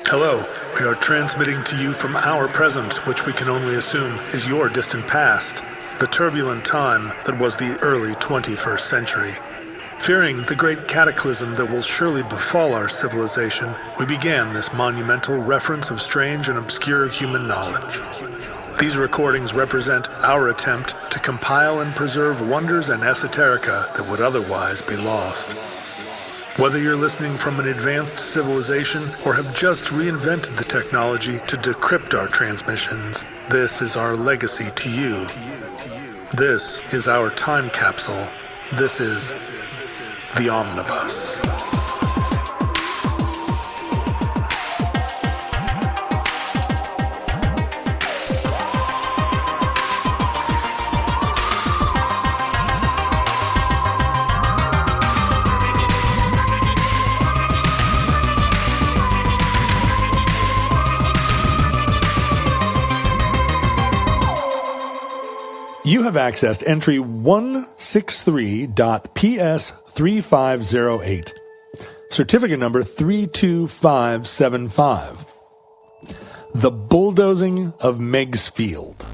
Hello, we are transmitting to you from our present, which we can only assume is your distant past, the turbulent time that was the early 21st century. Fearing the great cataclysm that will surely befall our civilization, we began this monumental reference of strange and obscure human knowledge. These recordings represent our attempt to compile and preserve wonders and esoterica that would otherwise be lost. Whether you're listening from an advanced civilization or have just reinvented the technology to decrypt our transmissions, this is our legacy to you. This is our time capsule. This is the Omnibus. You have accessed entry 163.PS3508, certificate number 32575, the Bulldozing of Meigs Field.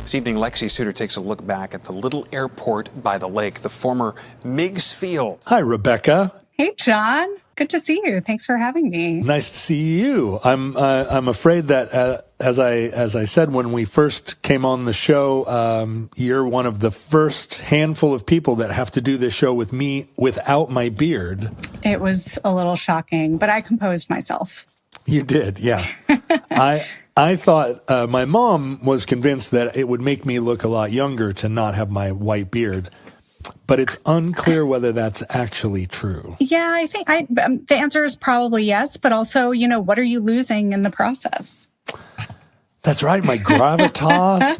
This evening, Lexi Suter takes a look back at the little airport by the lake, the former Meigs Field. Hi, Rebecca. Hey, John. Good to see you. Thanks for having me. Nice to see you. I'm afraid that as I said when we first came on the show, you're one of the first handful of people that have to do this show with me without my beard. It was a little shocking, but I composed myself. You did, yeah. I thought my mom was convinced that it would make me look a lot younger to not have my white beard. But it's unclear whether that's actually true. Yeah, I think the answer is probably yes, but also, what are you losing in the process? That's right. My gravitas,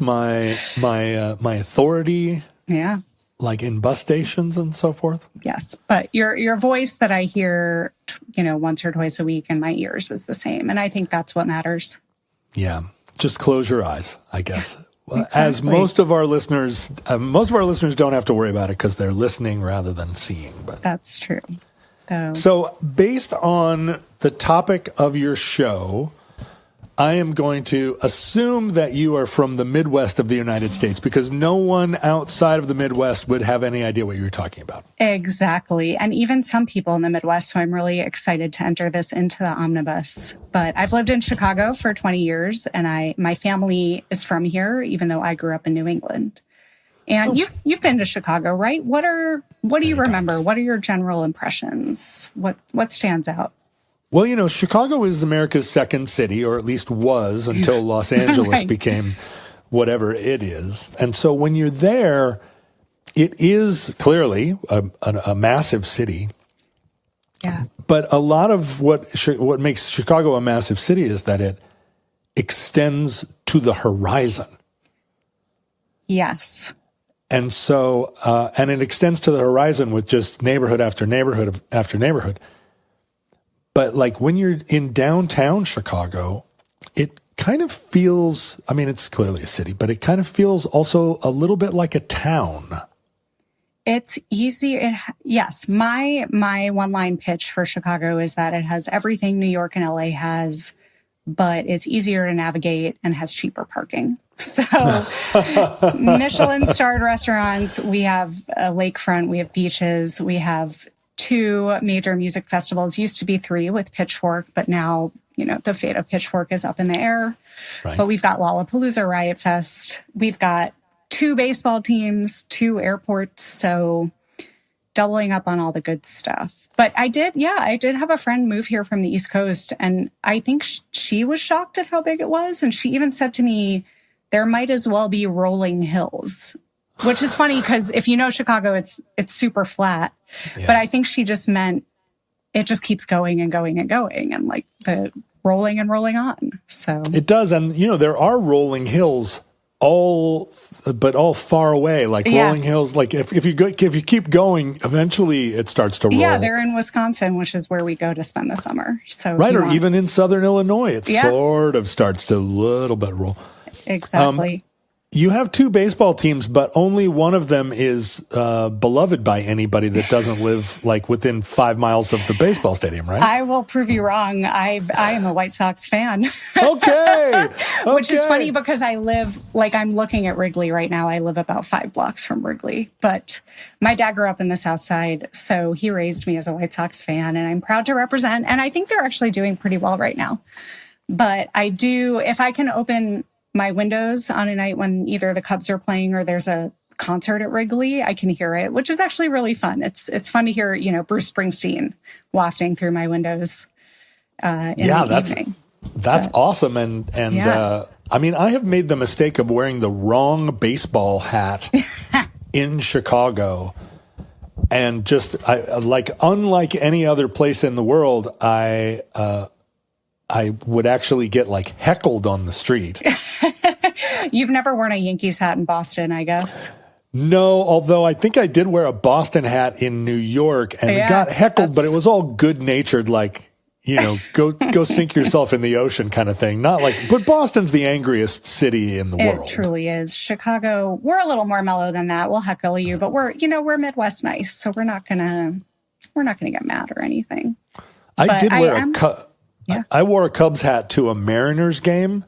my authority. Yeah. Like in bus stations and so forth. Yes, but your voice that I hear, once or twice a week in my ears is the same, and I think that's what matters. Yeah, just close your eyes, I guess. Exactly. As most of our listeners don't have to worry about it because they're listening rather than seeing. But that's true. So based on the topic of your show, I am going to assume that you are from the Midwest of the United States because no one outside of the Midwest would have any idea what you're talking about. Exactly. And even some people in the Midwest. So I'm really excited to enter this into the Omnibus. But I've lived in Chicago for 20 years and my family is from here, even though I grew up in New England. And you've been to Chicago, right? What do you remember? What are your general impressions? What stands out? Well, Chicago is America's second city, or at least was until Los Angeles right. became whatever it is. And so when you're there, it is clearly a massive city. Yeah. But a lot of what makes Chicago a massive city is that it extends to the horizon. Yes. And so, and it extends to the horizon with just neighborhood after neighborhood after neighborhood. But like when you're in downtown Chicago, it kind of feels, it's clearly a city, but it kind of feels also a little bit like a town. It's easy. Yes. My one-line pitch for Chicago is that it has everything New York and LA has, but it's easier to navigate and has cheaper parking. So Michelin-starred restaurants, we have a lakefront, we have beaches, we have 2 major music festivals, used to be 3 with Pitchfork, but now, the fate of Pitchfork is up in the air. Right. But we've got Lollapalooza, Riot Fest. We've got 2 baseball teams, 2 airports. So doubling up on all the good stuff. But I did have a friend move here from the East Coast, and I think she was shocked at how big it was. And she even said to me, there might as well be rolling hills, which is funny because if you know Chicago, it's super flat. Yeah. But I think she just meant it just keeps going and going and going and like the rolling and rolling on. So it does. And, there are rolling hills all far away, like rolling hills. Like if you keep going, eventually it starts to roll. Yeah, they're in Wisconsin, which is where we go to spend the summer. So right, or even in Southern Illinois, it sort of starts to a little bit roll. Exactly. You have two baseball teams, but only one of them is beloved by anybody that doesn't live like within 5 miles of the baseball stadium, right? I will prove you wrong. I am a White Sox fan. Okay. Which is funny because I live, like I'm looking at Wrigley right now. I live about 5 blocks from Wrigley, but my dad grew up in the South Side, so he raised me as a White Sox fan, and I'm proud to represent. And I think they're actually doing pretty well right now. But I do, if I can open my windows on a night when either the Cubs are playing or there's a concert at Wrigley, I can hear it, which is actually really fun. It's fun to hear, Bruce Springsteen wafting through my windows in the evening. That's awesome. And I mean, I have made the mistake of wearing the wrong baseball hat in Chicago. And just unlike any other place in the world, I would actually get like heckled on the street. You've never worn a Yankees hat in Boston, I guess. No, although I think I did wear a Boston hat in New York and got heckled, but it was all good natured, like, go sink yourself in the ocean kind of thing. Not like, but Boston's the angriest city in the world. It truly is. Chicago, we're a little more mellow than that. We'll heckle you, but we're Midwest nice, so we're not gonna get mad or anything. I wore a Cubs hat to a Mariners game,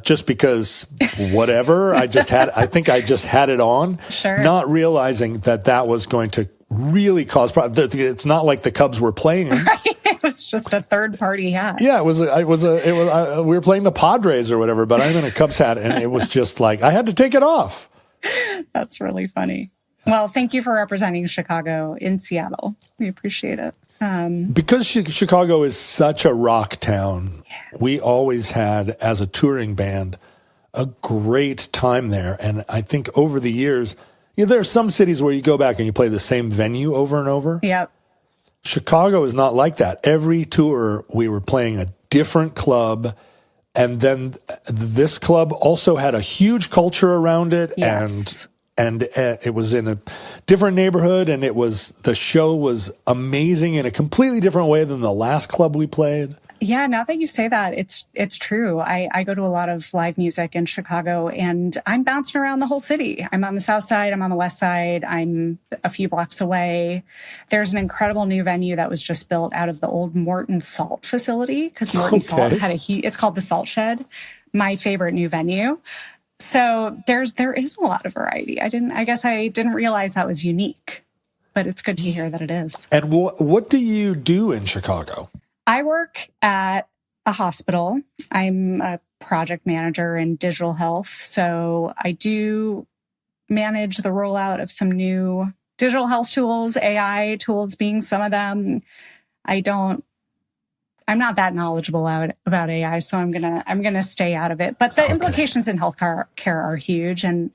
just because whatever. I think I just had it on, not realizing that was going to really cause problems. It's not like the Cubs were playing. Right. It was just a third-party hat. Yeah, we were playing the Padres or whatever, but I'm in a Cubs hat, and it was just like I had to take it off. That's really funny. Well, thank you for representing Chicago in Seattle. We appreciate it. Because Chicago is such a rock town, we always had, as a touring band, a great time there. And I think over the years, there are some cities where you go back and you play the same venue over and over. Yep. Chicago is not like that. Every tour, we were playing a different club. And then this club also had a huge culture around it. Yes. And it was in a different neighborhood, and the show was amazing in a completely different way than the last club we played. Yeah, now that you say that, it's true. I go to a lot of live music in Chicago, and I'm bouncing around the whole city. I'm on the South Side, I'm on the West Side, I'm a few blocks away. There's an incredible new venue that was just built out of the old Morton Salt facility, because Morton Salt had it's called the Salt Shed, my favorite new venue. So there is a lot of variety. I guess I didn't realize that was unique, but it's good to hear that it is. And what do you do in Chicago? I work at a hospital. I'm a project manager in digital health. So I do manage the rollout of some new digital health tools, AI tools being some of them. I'm not that knowledgeable about AI, so I'm gonna stay out of it. But the implications in healthcare are huge. And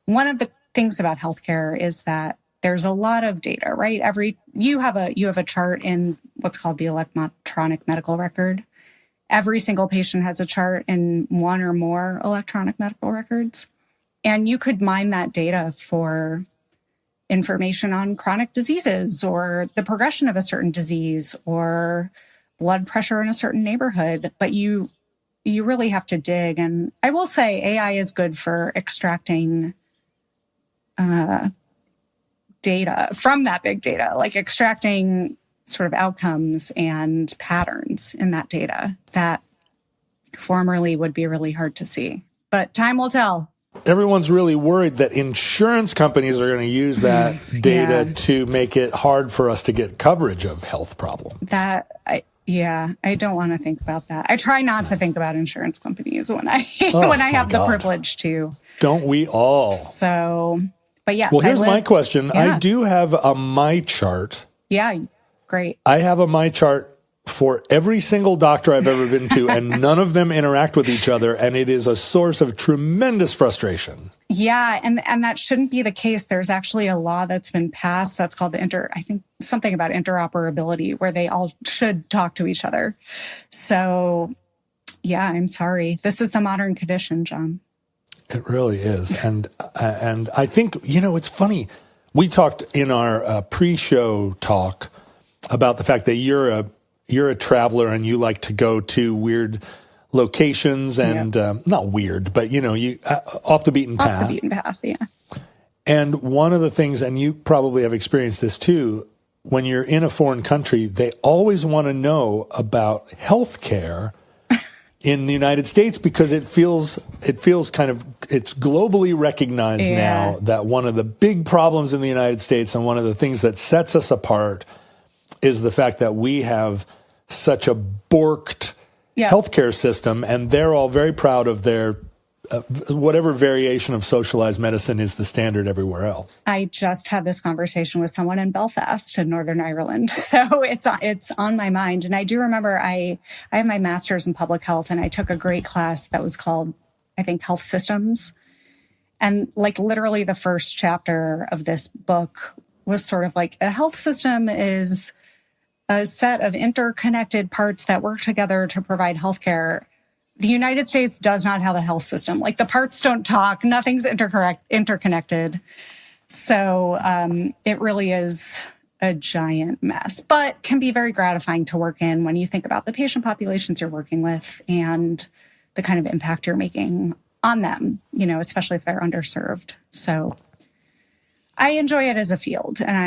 one of the things about healthcare is that there's a lot of data, right? You have a chart in what's called the electronic medical record. Every single patient has a chart in one or more electronic medical records. And you could mine that data for information on chronic diseases or the progression of a certain disease or blood pressure in a certain neighborhood, but you really have to dig. And I will say AI is good for extracting data from that big data, like extracting sort of outcomes and patterns in that data that formerly would be really hard to see. But time will tell. Everyone's really worried that insurance companies are going to use that data to make it hard for us to get coverage of health problems. I don't want to think about that. I try not to think about insurance companies when I have the privilege to. Don't we all? So, but yes. Well, here's my question. Yeah. I do have a My Chart. Yeah, great. I have a My Chart for every single doctor I've ever been to, and none of them interact with each other, and it is a source of tremendous frustration. Yeah, and that shouldn't be the case. There's actually a law that's been passed that's called I think something about interoperability, where they all should talk to each other. So, yeah, I'm sorry. This is the modern condition, John. It really is. And I think, it's funny. We talked in our pre-show talk about the fact that you're a traveler and you like to go to weird locations and not weird, but you off the beaten path. Off the beaten path, yeah. And one of the things, and you probably have experienced this too, when you're in a foreign country, they always want to know about healthcare in the United States because it feels kind of, it's globally recognized now that one of the big problems in the United States and one of the things that sets us apart is the fact that we have such a borked healthcare system, and they're all very proud of their whatever variation of socialized medicine is the standard everywhere else. I just had this conversation with someone in Belfast in Northern Ireland. So it's on my mind. And I do remember I have my master's in public health, and I took a great class that was called, I think, Health Systems. And like literally the first chapter of this book was sort of like a health system is a set of interconnected parts that work together to provide healthcare. The United States does not have a health system. Like the parts don't talk. Nothing's interconnected. So it really is a giant mess, but can be very gratifying to work in when you think about the patient populations you're working with and the kind of impact you're making on them, especially if they're underserved. So I enjoy it as a field. And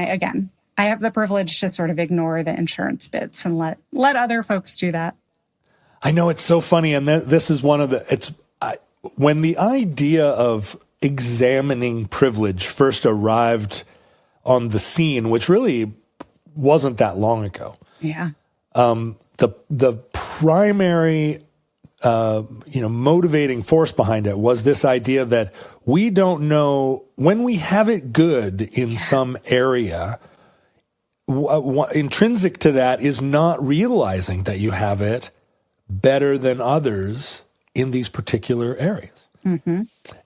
I have the privilege to sort of ignore the insurance bits and let other folks do that. I know, it's so funny, and this is one of when the idea of examining privilege first arrived on the scene, which really wasn't that long ago. Yeah. The primary motivating force behind it was this idea that we don't know when we have it good in some area. Intrinsic to that is not realizing that you have it better than others in these particular areas. Mm-hmm.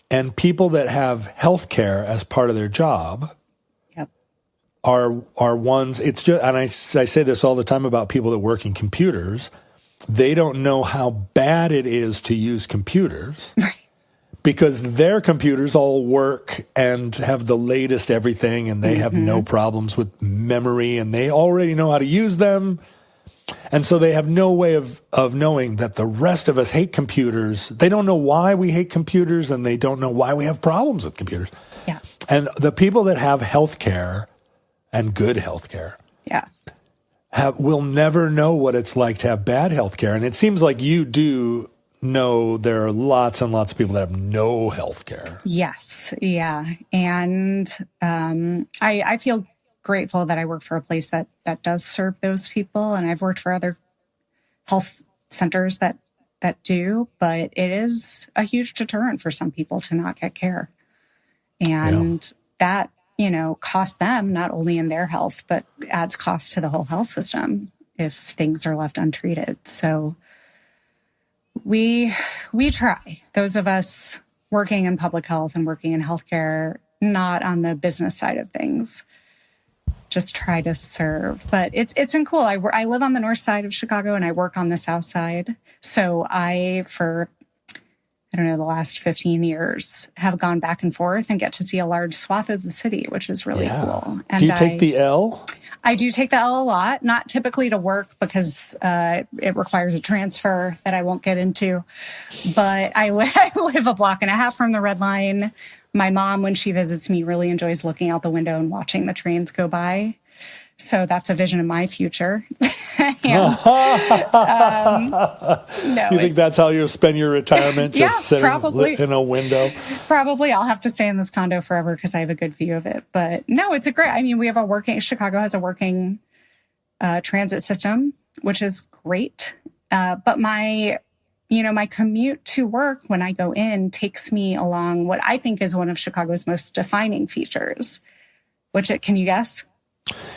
And people that have healthcare as part of their job are ones, it's just, and I say this all the time about people that work in computers, they don't know how bad it is to use computers because their computers all work and have the latest everything, and they have no problems with memory, and they already know how to use them. And so they have no way of knowing that the rest of us hate computers. They don't know why we hate computers, and they don't know why we have problems with computers. Yeah. And the people that have health care and good health care will never know what it's like to have bad health care. And it seems like you do know there are lots and lots of people that have no health care. Yes. Yeah. And I feel grateful that I work for a place that does serve those people. And I've worked for other health centers that do, but it is a huge deterrent for some people to not get care. And that, costs them not only in their health, but adds cost to the whole health system if things are left untreated. So we try, those of us working in public health and working in healthcare, not on the business side of things, just try to serve. But it's been cool. I live on the north side of Chicago and I work on the south side. So for the last 15 years have gone back and forth and get to see a large swath of the city, which is really cool. And do you take the L? I do take the L a lot, not typically to work because it requires a transfer that I won't get into. But I live a block and a half from the Red Line. My mom, when she visits me, really enjoys looking out the window and watching the trains go by. So that's a vision of my future. You think that's how you'll spend your retirement? Just sitting in a window? Probably. I'll have to stay in this condo forever because I have a good view of it. But no, it's we have Chicago has a working transit system, which is great. But my commute to work when I go in takes me along what I think is one of Chicago's most defining features, can you guess?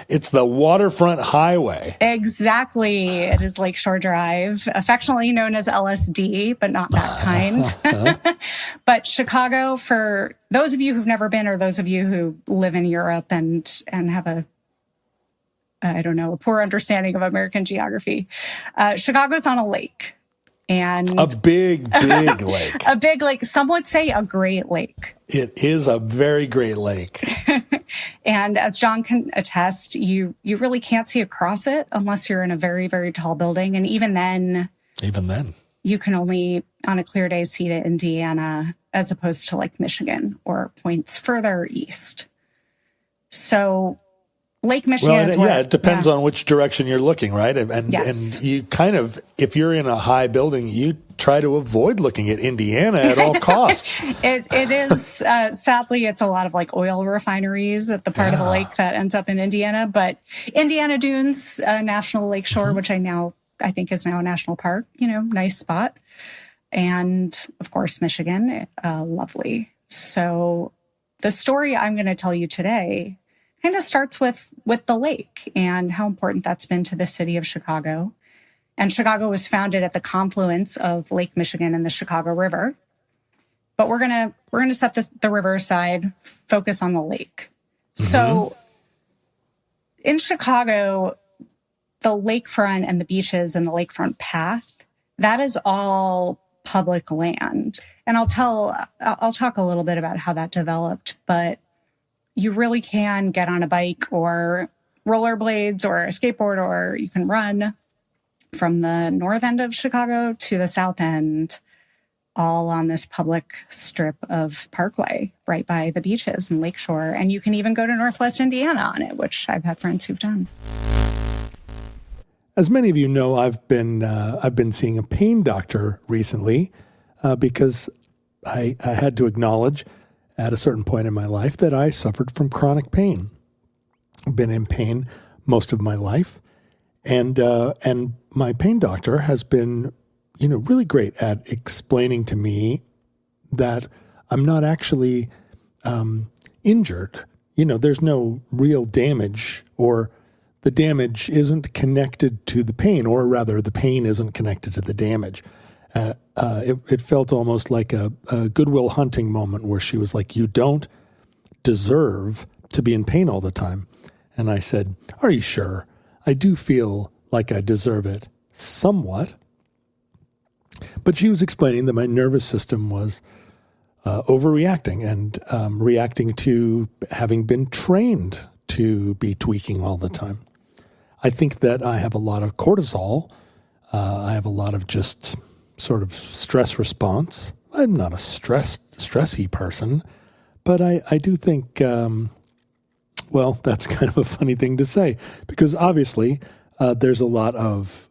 It's the waterfront highway. Exactly. It is Lakeshore Drive, affectionately known as LSD, but not that kind. But Chicago, for those of you who've never been, or those of you who live in Europe and have a poor understanding of American geography, Chicago's on a lake. And a big lake. A big lake. Some would say a great lake. It is a very great lake. And as John can attest, you really can't see across it unless you're in a very, very tall building. And even then, you can only, on a clear day, see to Indiana as opposed to like Michigan or points further east. So Lake Michigan is where... it depends on which direction you're looking, right? And you kind of, if you're in a high building, you try to avoid looking at Indiana at all costs. It is, sadly, it's a lot of like oil refineries at the part of the lake that ends up in Indiana. But Indiana Dunes National Lakeshore, which I think is now a national park, nice spot. And of course, Michigan, lovely. So the story I'm going to tell you today kind of starts with the lake and how important that's been to the city of Chicago. And Chicago was founded at the confluence of Lake Michigan and the Chicago River. But we're gonna set the river aside, focus on the lake. Mm-hmm. So in Chicago, the lakefront and the beaches and the lakefront path, that is all public land. And I'll talk a little bit about how that developed, but you really can get on a bike or rollerblades or a skateboard, or you can run from the north end of Chicago to the south end, all on this public strip of parkway right by the beaches and lakeshore. And you can even go to Northwest Indiana on it, which I've had friends who've done. As many of you know, I've been seeing a pain doctor recently because I had to acknowledge at a certain point in my life that I suffered from chronic pain. I've been in pain most of my life, and my pain doctor has been, really great at explaining to me that I'm not actually injured. There's no real damage, or the damage isn't connected to the pain, or rather, the pain isn't connected to the damage. It felt almost like a Goodwill Hunting moment where she was like, "You don't deserve to be in pain all the time." And I said, "Are you sure? I do feel like I deserve it somewhat." But she was explaining that my nervous system was overreacting and reacting to having been trained to be tweaking all the time. I think that I have a lot of cortisol. I have a lot of just sort of stress response. I'm not a stressy person, but I do think, that's kind of a funny thing to say, because obviously there are a lot of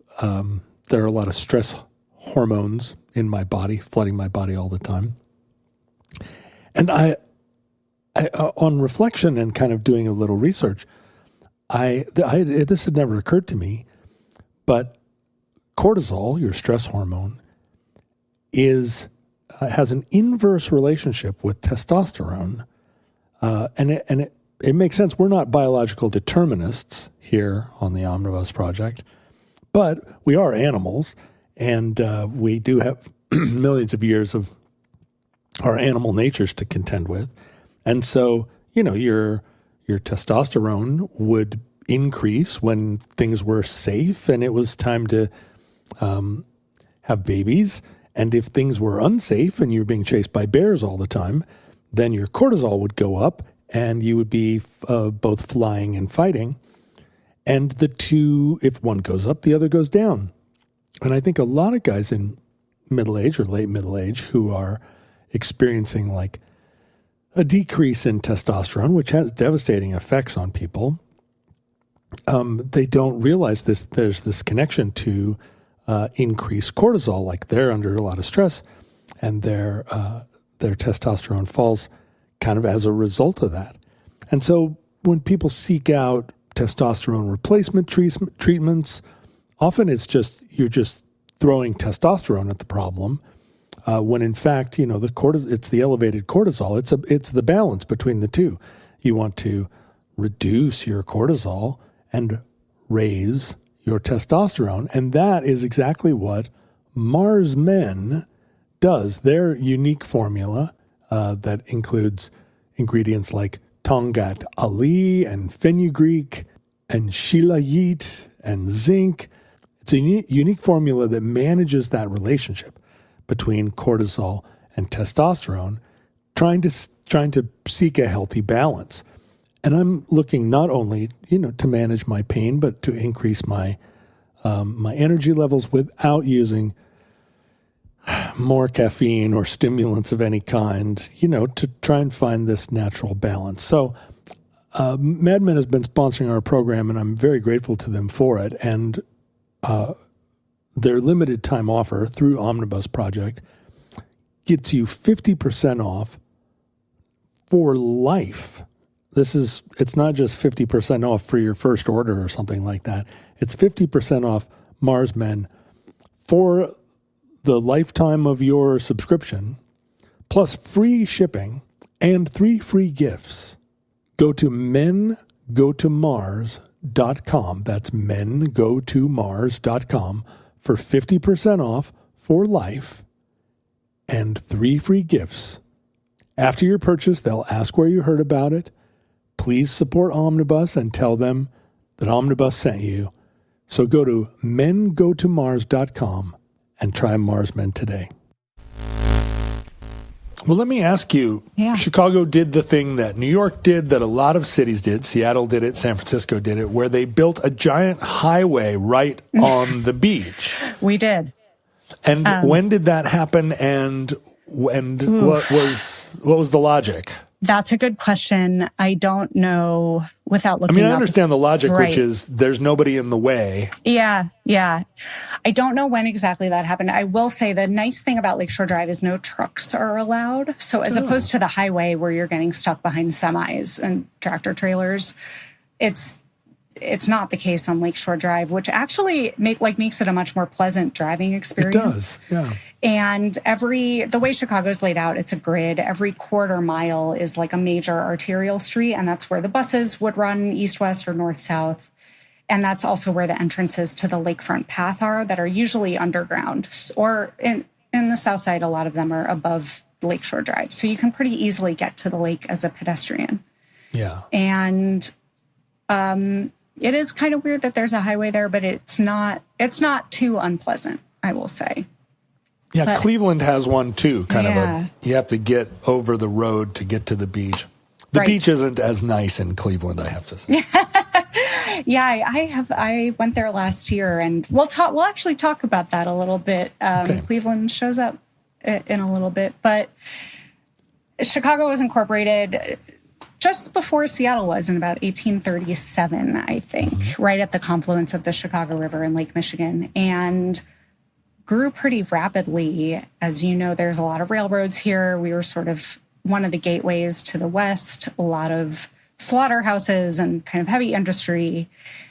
stress hormones in my body, flooding my body all the time. And I on reflection and kind of doing a little research, this had never occurred to me, but cortisol, your stress hormone, has an inverse relationship with testosterone, and it makes sense. We're not biological determinists here on the Omnibus Project, but we are animals, and we do have millions of years of our animal natures to contend with, and so your testosterone would increase when things were safe and it was time to have babies. And if things were unsafe and you were being chased by bears all the time, then your cortisol would go up and you would be both flying and fighting. And the two, if one goes up, the other goes down. And I think a lot of guys in middle age or late middle age who are experiencing like a decrease in testosterone, which has devastating effects on people, they don't realize this. There's this connection to increased cortisol, like they're under a lot of stress, and their testosterone falls kind of as a result of that. And so when people seek out testosterone replacement treatments, often you're just throwing testosterone at the problem, when in fact, it's the elevated cortisol. It's the balance between the two. You want to reduce your cortisol and raise your testosterone. And that is exactly what Mars Men does. Their unique formula that includes ingredients like Tongat Ali and fenugreek and shilajit and zinc. It's a unique formula that manages that relationship between cortisol and testosterone, trying to seek a healthy balance. And I'm looking not only, to manage my pain, but to increase my my energy levels without using more caffeine or stimulants of any kind, to try and find this natural balance. So Mad Men has been sponsoring our program, and I'm very grateful to them for it. And their limited time offer through Omnibus Project gets you 50% off for life. It's not just 50% off for your first order or something like that. It's 50% off Mars Men for the lifetime of your subscription, plus free shipping and 3 free gifts. Go to mengotomars.com. That's mengotomars.com for 50% off for life and 3 free gifts. After your purchase, they'll ask where you heard about it. Please support Omnibus and tell them that Omnibus sent you. So go to mengotomars.com and try Mars Men today. Well, let me ask you, Chicago did the thing that New York did, that a lot of cities did. Seattle did it, San Francisco did it, where they built a giant highway right on the beach. We did. And when did that happen, and what was the logic? That's a good question. I don't know without looking up. I understand the logic, right, which is there's nobody in the way. Yeah. I don't know when exactly that happened. I will say the nice thing about Lakeshore Drive is no trucks are allowed. So as opposed to the highway where you're getting stuck behind semis and tractor trailers, it's not the case on Lakeshore Drive, which actually makes it a much more pleasant driving experience. It does, yeah. And the way Chicago's laid out, it's a grid. Every quarter mile is like a major arterial street, and that's where the buses would run east-west or north-south. And that's also where the entrances to the lakefront path are, that are usually underground. Or in the south side, a lot of them are above Lakeshore Drive. So you can pretty easily get to the lake as a pedestrian. Yeah. And it is kind of weird that there's a highway there, but it's not too unpleasant, I will say. Yeah, but Cleveland has one too. You have to get over the road to get to the beach. The beach isn't as nice in Cleveland, I have to say. Yeah, I went there last year, and we'll actually talk about that a little bit. Okay. Cleveland shows up in a little bit, but Chicago was incorporated just before Seattle was, in about 1837, I think, right at the confluence of the Chicago River and Lake Michigan, and grew pretty rapidly. As you know, there's a lot of railroads here. We were sort of one of the gateways to the West, a lot of slaughterhouses and kind of heavy industry.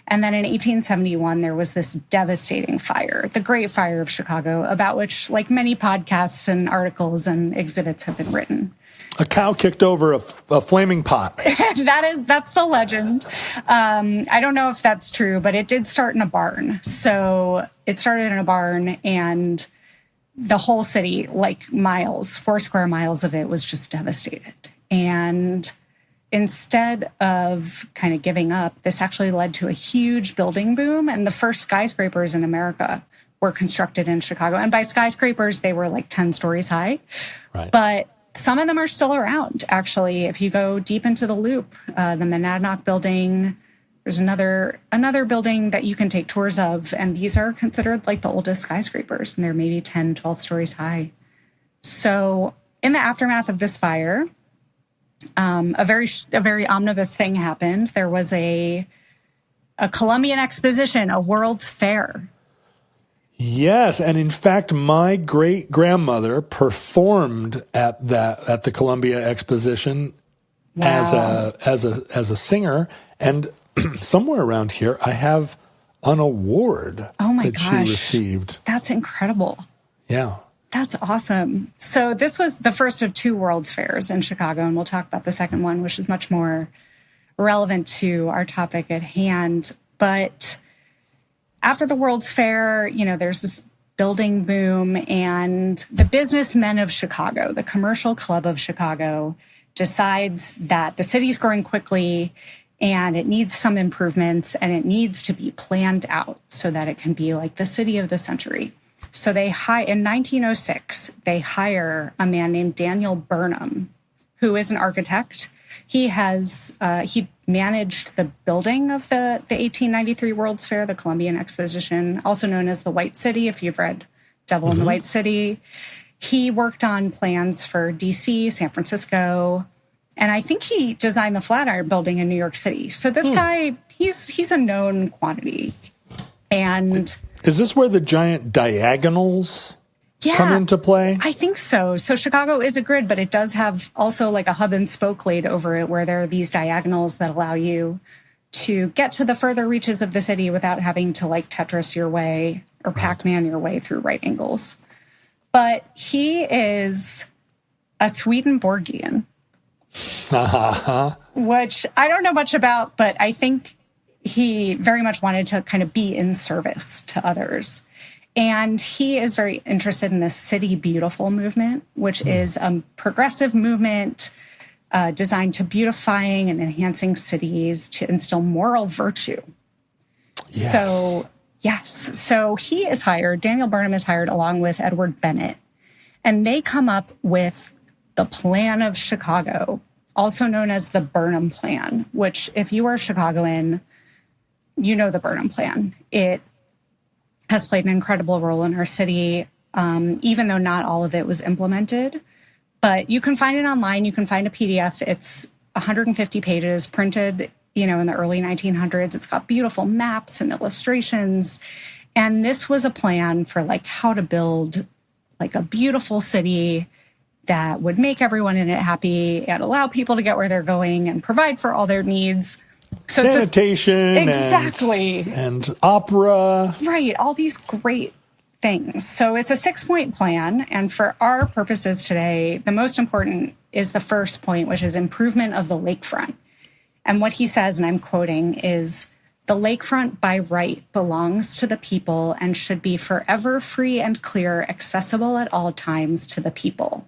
And then in 1871, there was this devastating fire, the Great Fire of Chicago, about which many podcasts and articles and exhibits have been written. A cow kicked over a flaming pot. That's the legend. I don't know if that's true, but it did start in a barn. So it started in a barn, and the whole city, 4 square miles of it, was just devastated. And instead of kind of giving up, this actually led to a huge building boom, and the first skyscrapers in America were constructed in Chicago. And by skyscrapers, they were 10 stories high. Right. But some of them are still around, actually. If you go deep into the Loop, the Monadnock Building, there's another building that you can take tours of, and these are considered the oldest skyscrapers, and they're maybe 10, 12 stories high. So in the aftermath of this fire, a very omnibus thing happened. There was a Columbian Exposition, a World's Fair. Yes, and in fact, my great-grandmother performed at the Columbia Exposition. Wow. as a singer, and somewhere around here I have an award she received. That's incredible. Yeah. That's awesome. So this was the first of 2 World's Fairs in Chicago, and we'll talk about the second one, which is much more relevant to our topic at hand. But after the World's Fair, there's this building boom, and the businessmen of Chicago, the Commercial Club of Chicago, decides that the city's growing quickly and it needs some improvements, and it needs to be planned out so that it can be the city of the century. So in 1906, they hire a man named Daniel Burnham, who is an architect. He managed the building of the 1893 World's Fair, the Columbian Exposition, also known as the White City, if you've read Devil in the White City. He worked on plans for DC, San Francisco, and I think he designed the Flatiron Building in New York City. So this guy, he's a known quantity. And is this where the giant diagonals come into play? I think so. So Chicago is a grid, but it does have also like a hub and spoke laid over it where there are these diagonals that allow you to get to the further reaches of the city without having to like Tetris your way or Pac-Man your way through right angles. But he is a Swedenborgian, which I don't know much about, but I think he very much wanted to kind of be in service to others. And he is very interested in the City Beautiful movement, which is a progressive movement designed to beautifying and enhancing cities to instill moral virtue. So he is hired, Daniel Burnham is hired along with Edward Bennett, and they come up with the Plan of Chicago, also known as the Burnham Plan, which if you are a Chicagoan, you know the Burnham Plan. It has played an incredible role in our city, even though not all of it was implemented. But you can find it online. You can find a PDF. It's 150 pages printed, in the early 1900s. It's got beautiful maps and illustrations. And this was a plan for like how to build like a beautiful city that would make everyone in it happy and allow people to get where they're going and provide for all their needs. So sanitation, exactly, and opera. Right, all these great things. So it's a 6-point plan. And for our purposes today, the most important is the first point, which is improvement of the lakefront. And what he says, and I'm quoting, is the lakefront by right belongs to the people and should be forever free and clear, accessible at all times to the people.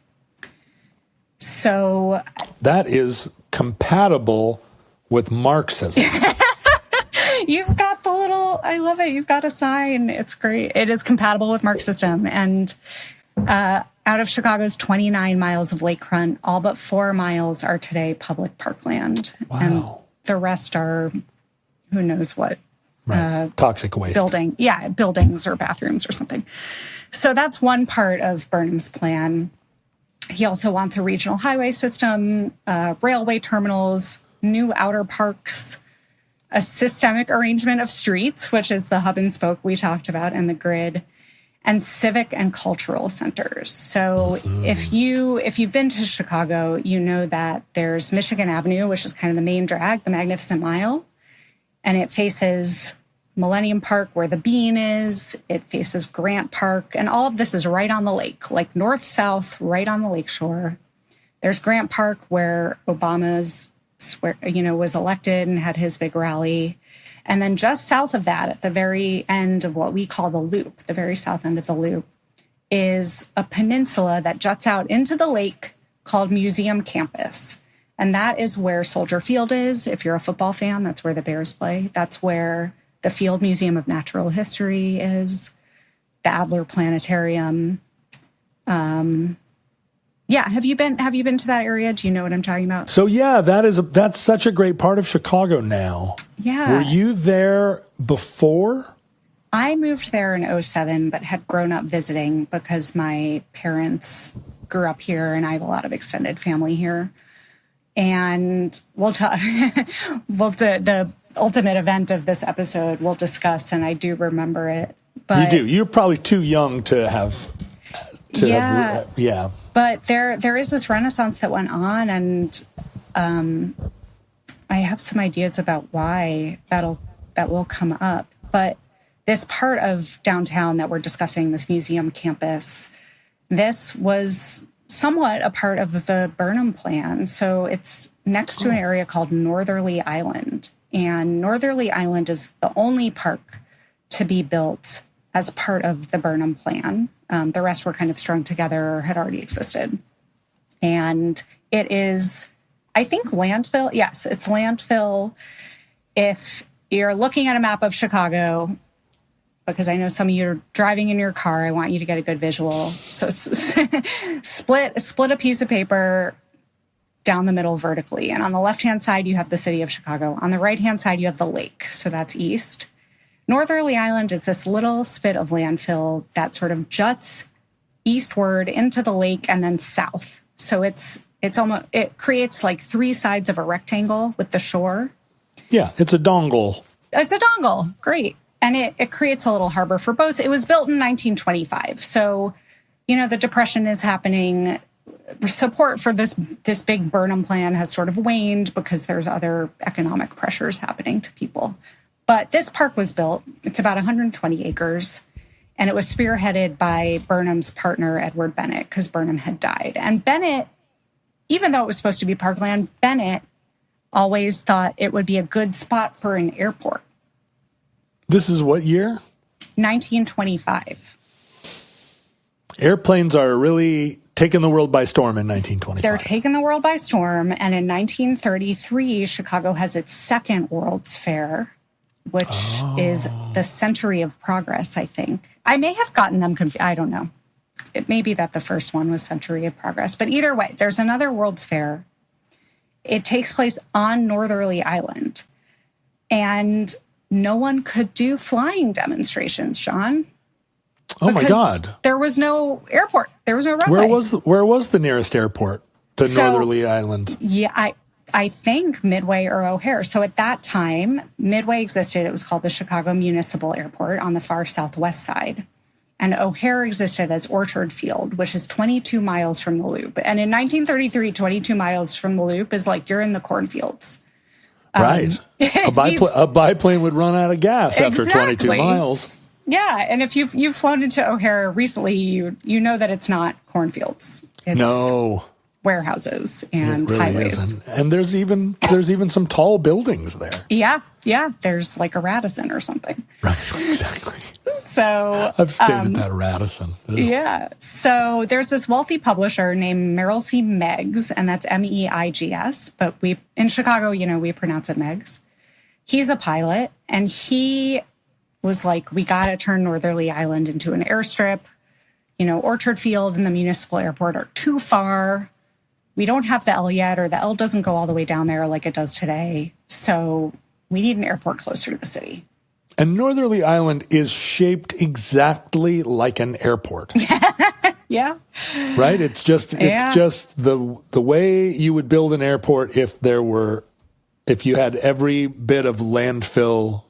So that is compatible with Marxism. You've got the little, I love it. You've got a sign. It's great. It is compatible with Marxism. And out of Chicago's 29 miles of lakefront, all but 4 miles are today public parkland. Wow. And the rest are who knows what. Toxic waste. Buildings or bathrooms or something. So that's one part of Burnham's plan. He also wants a regional highway system, railway terminals, new outer parks, a systemic arrangement of streets, which is the hub and spoke we talked about, and the grid, and civic and cultural centers. So if you've been to Chicago, you know that there's Michigan Avenue, which is kind of the main drag, the Magnificent Mile, and it faces Millennium Park, where the Bean is. It faces Grant Park, and all of this is right on the lake, like north-south, right on the lakeshore. There's Grant Park, where Obama's was elected and had his big rally. And then just south of that, at the very end of what we call the Loop, the very south end of the Loop, is a peninsula that juts out into the lake called Museum Campus. And that is where Soldier Field is. If you're a football fan, that's where the Bears play. That's where the Field Museum of Natural History is, the Adler Planetarium. Have you been to that area? Do you know what I'm talking about? So yeah, that's such a great part of Chicago now. Yeah. Were you there before? I moved there in 2007, but had grown up visiting because my parents grew up here and I have a lot of extended family here. And we'll talk, the ultimate event of this episode we'll discuss, and I do remember it. But you do. You're probably too young to have. But there is this renaissance that went on, and I have some ideas about why that will come up. But this part of downtown that we're discussing, this museum campus, this was somewhat a part of the Burnham Plan. So it's next to an area called Northerly Island. And Northerly Island is the only park to be built as part of the Burnham Plan. The rest were kind of strung together or had already existed. And it is, I think, landfill. Yes, it's landfill. If you're looking at a map of Chicago, because I know some of you are driving in your car, I want you to get a good visual. So split a piece of paper down the middle vertically. And on the left-hand side, you have the city of Chicago. On the right-hand side, you have the lake. So that's east. Northerly Island is this little spit of landfill that sort of juts eastward into the lake and then south. So it creates like three sides of a rectangle with the shore. Yeah, it's a dongle. It's a dongle. Great. And it creates a little harbor for boats. It was built in 1925. So, the Depression is happening. Support for this big Burnham plan has sort of waned because there's other economic pressures happening to people. But this park was built. It's about 120 acres. And it was spearheaded by Burnham's partner, Edward Bennett, because Burnham had died. And Bennett, even though it was supposed to be parkland, Bennett always thought it would be a good spot for an airport. This is what year? 1925. Airplanes are really taking the world by storm in 1925. They're taking the world by storm. And in 1933, Chicago has its second World's Fair, which is the Century of Progress, I think. I may have gotten them confused. I don't know. It may be that the first one was Century of Progress. But either way, there's another World's Fair. It takes place on Northerly Island. And no one could do flying demonstrations, John. Oh, my God. There was no airport. There was no runway. Where was the nearest airport to Northerly Island? Yeah, I think Midway or O'Hare. So at that time, Midway existed. It was called the Chicago Municipal Airport on the far southwest side. And O'Hare existed as Orchard Field, which is 22 miles from the Loop. And in 1933, 22 miles from the Loop is like you're in the cornfields. Right. A biplane would run out of gas after 22 miles. Yeah. And if you've flown into O'Hare recently, you know that it's not cornfields. It's warehouses and really highways. Isn't. And there's even some tall buildings there. Yeah. There's like a Radisson or something. Right, exactly. So I've stayed at that Radisson. Ugh. Yeah. So there's this wealthy publisher named Merrill C. Meigs, and that's Meigs. But in Chicago, we pronounce it Meigs. He's a pilot, and he was like, we got to turn Northerly Island into an airstrip. Orchard Field and the municipal airport are too far. We don't have the L yet, or the L doesn't go all the way down there like it does today. So we need an airport closer to the city. And Northerly Island is shaped exactly like an airport. Yeah. Right? It's just the way you would build an airport if you had every bit of landfill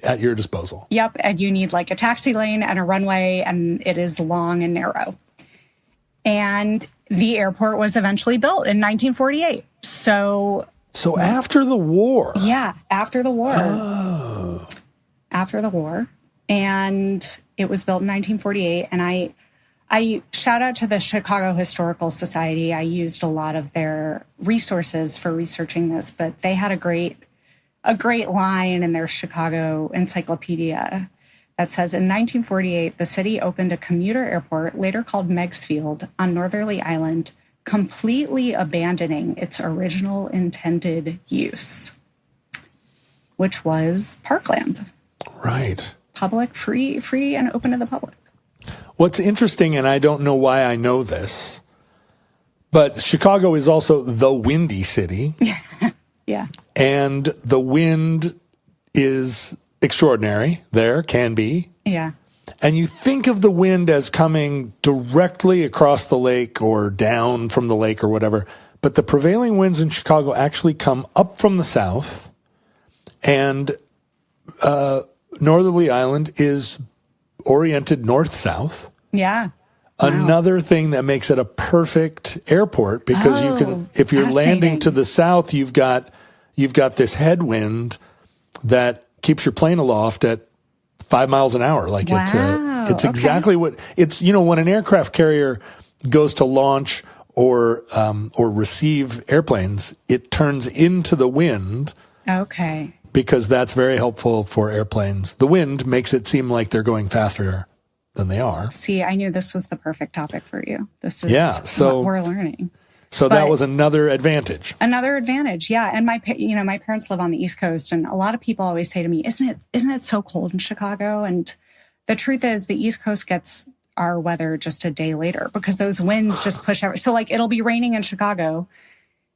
at your disposal. Yep. And you need like a taxi lane and a runway, and it is long and narrow. And the airport was eventually built in 1948. So after the war. Yeah, after the war. Oh. After the war. And it was built in 1948. And I shout out to the Chicago Historical Society. I used a lot of their resources for researching this, but they had a great line in their Chicago encyclopedia that says, in 1948, the city opened a commuter airport, later called Meigs Field, on Northerly Island, completely abandoning its original intended use, which was parkland. Right. Public, free and open to the public. What's interesting, and I don't know why I know this, but Chicago is also the windy city. Yeah. And the wind is extraordinary there, can be. Yeah. And you think of the wind as coming directly across the lake or down from the lake or whatever, but the prevailing winds in Chicago actually come up from the south, and Northerly Island is oriented north-south. Yeah. Another thing that makes it a perfect airport, because you can, if you're landing to the south, you've got this headwind that keeps your plane aloft at 5 miles an hour. Like it's exactly what it's, when an aircraft carrier goes to launch or receive airplanes, it turns into the wind. Okay. Because that's very helpful for airplanes. The wind makes it seem like they're going faster than they are. See, I knew this was the perfect topic for you. This is what we're learning. So that was another advantage. Another advantage, yeah. And my parents live on the East Coast, and a lot of people always say to me, "Isn't it so cold in Chicago?" And the truth is, the East Coast gets our weather just a day later because those winds just push out. So like it'll be raining in Chicago,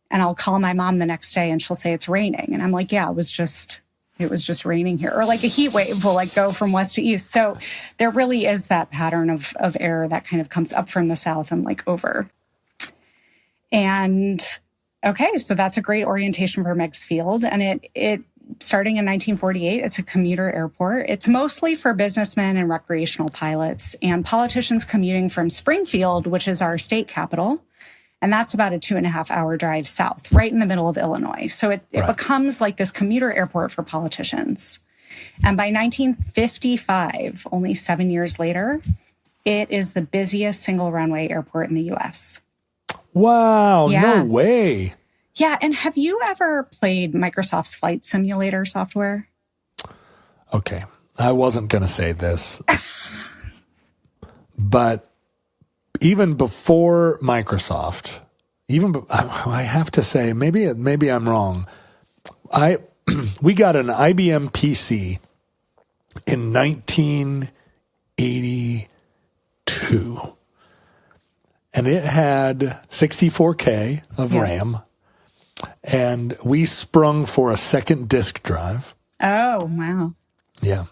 and I'll call my mom the next day, and she'll say it's raining, and I'm like, "Yeah, it was just it was just raining here, or like a heat wave will like go from west to east. So there really is that pattern of air that kind of comes up from the south and like over. And okay, so that's a great orientation for Meigs Field. And it starting in 1948, it's a commuter airport. It's mostly for businessmen and recreational pilots and politicians commuting from Springfield, which is our state capital. And that's about a 2.5-hour drive south, right in the middle of Illinois. So it becomes like this commuter airport for politicians. And by 1955, only 7 years later, it is the busiest single runway airport in the U.S. Wow, no way. Yeah, and have you ever played Microsoft's Flight Simulator software? Okay, I wasn't going to say this, but even before Microsoft, I have to say, maybe I'm wrong. We got an IBM PC in 1982, and it had 64K of RAM, and we sprung for a second disk drive. Oh, wow. Yeah.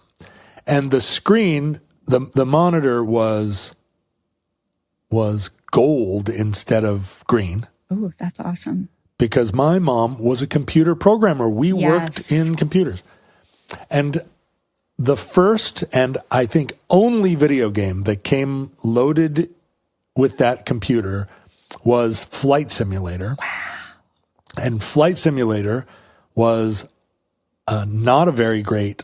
And the screen, the monitor was gold instead of green. Oh, that's awesome. Because my mom was a computer programmer. We worked in computers. And the first and I think only video game that came loaded with that computer was Flight Simulator. Wow. And Flight Simulator was not a very great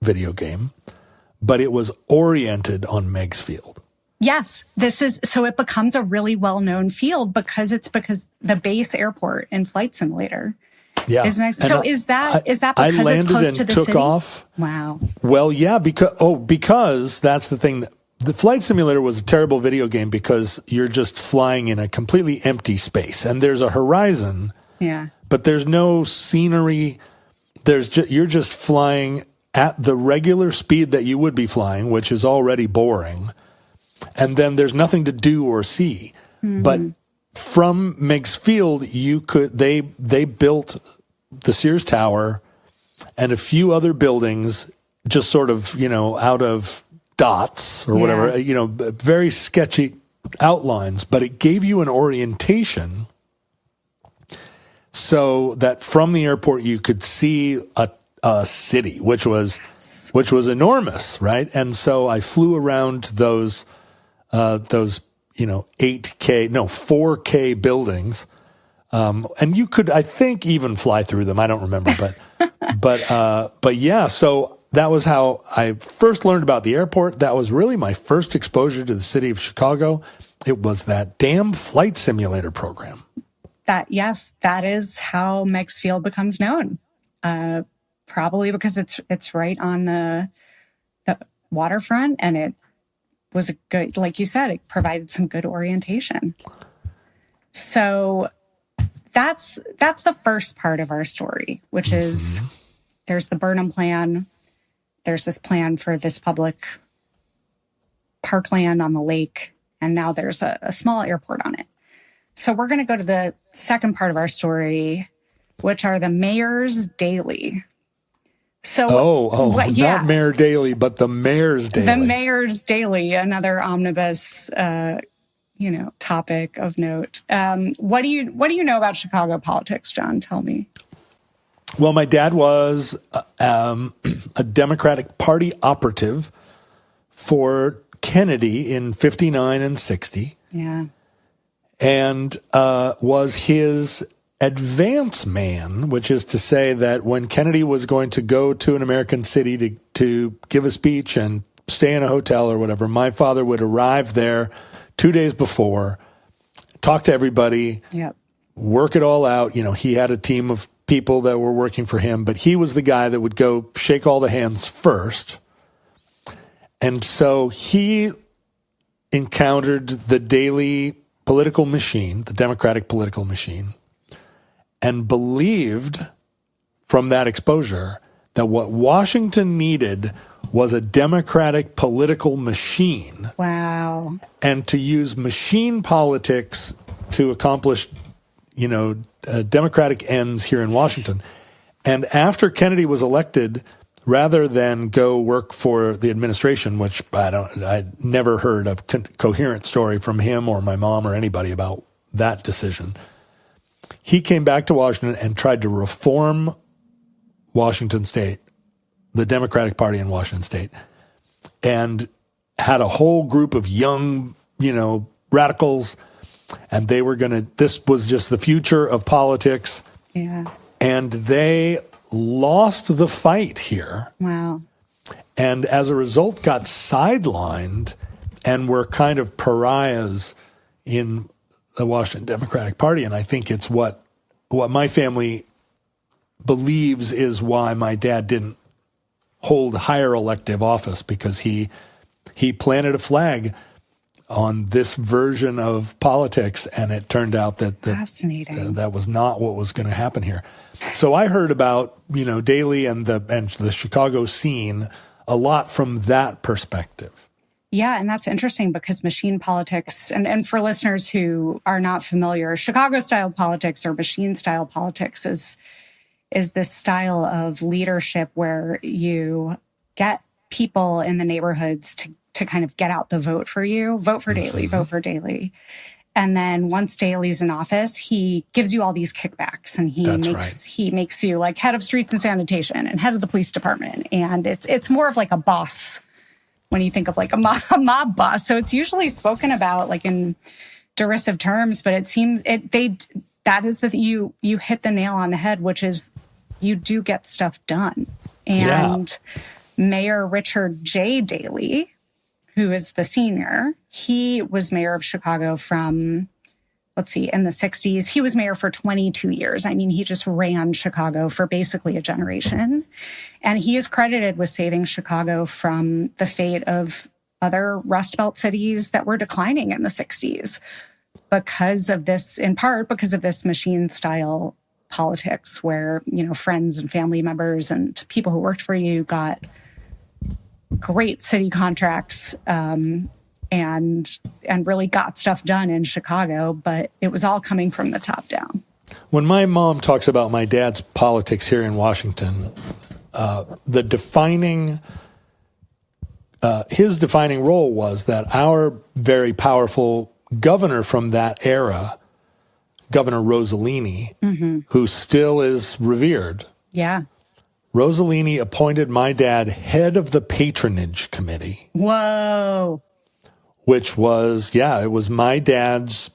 video game, but it was oriented on Meigs Field. Yes, so it becomes a really well-known field because the base airport in Flight Simulator is Meigs. So is that because it's close to the city? Took off. Wow. Well, yeah, because that's the thing. The Flight Simulator was a terrible video game because you're just flying in a completely empty space and there's a horizon. Yeah. But there's no scenery. You're just flying at the regular speed that you would be flying, which is already boring. And then there's nothing to do or see. Mm-hmm. But from Meigs Field, they built the Sears Tower and a few other buildings just sort of, out of dots or whatever, very sketchy outlines, but it gave you an orientation so that from the airport you could see a city, which was enormous, right? And so I flew around those 4K buildings. And you could, I think, even fly through them. I don't remember, but yeah, so that was how I first learned about the airport. That was really my first exposure to the city of Chicago. It was that damn Flight Simulator program. That is how Meigs Field becomes known. Probably because it's right on the waterfront, and it was a good, like you said, it provided some good orientation. So that's the first part of our story, which is there's the Burnham plan. There's this plan for this public parkland on the lake, and now there's a small airport on it. So we're going to go to the second part of our story, which are the mayor's daily. So, not Mayor Daley, but the Mayor's Daily. The Mayor's Daily, another omnibus, topic of note. What do you know about Chicago politics, John? Tell me. Well, my dad was a Democratic Party operative for Kennedy in 59 and 60. Yeah. And was his advance man, which is to say that when Kennedy was going to go to an American city to give a speech and stay in a hotel or whatever, my father would arrive there 2 days before, talk to everybody, work it all out. He had a team of people that were working for him, but he was the guy that would go shake all the hands first. And so he encountered the daily political machine, the Democratic political machine, and believed from that exposure that what Washington needed was a Democratic political machine. Wow. And to use machine politics to accomplish, Democratic ends here in Washington. And after Kennedy was elected, rather than go work for the administration, which I'd never heard a coherent story from him or my mom or anybody about that decision, he came back to Washington and tried to reform Washington State, the Democratic Party in Washington State, and had a whole group of young, radicals, and they were this was just the future of politics. Yeah. And they lost the fight here. Wow. And as a result, got sidelined and were kind of pariahs in the Washington Democratic Party. And I think it's what my family believes is why my dad didn't hold higher elective office, because he planted a flag on this version of politics, and it turned out that that was not what was going to happen here. So I heard about Daley and the Chicago scene a lot from that perspective. Yeah, and that's interesting because machine politics, and for listeners who are not familiar, Chicago-style politics or machine-style politics is this style of leadership where you get people in the neighborhoods to kind of get out the vote for you. Vote for Daley, vote for Daley. And then once Daley's in office, he gives you all these kickbacks, and he makes you like head of streets and sanitation and head of the police department. And it's more of like a boss when you think of like a mob boss. So it's usually spoken about like in derisive terms, but it seems that is that you hit the nail on the head, which is you do get stuff done. And Mayor Richard J. Daley, who is the senior, he was mayor of Chicago from, in the 60s. He was mayor for 22 years. I mean, he just ran Chicago for basically a generation. And he is credited with saving Chicago from the fate of other Rust Belt cities that were declining in the 60s because of this, in part because of this machine style politics where, friends and family members and people who worked for you got great city contracts and really got stuff done in Chicago, but it was all coming from the top down. When my mom talks about my dad's politics here in Washington, his defining role was that our very powerful governor from that era, Governor Rossellini, who still is revered. Yeah. Rossellini appointed my dad head of the patronage committee. Whoa. Which was, it was my dad's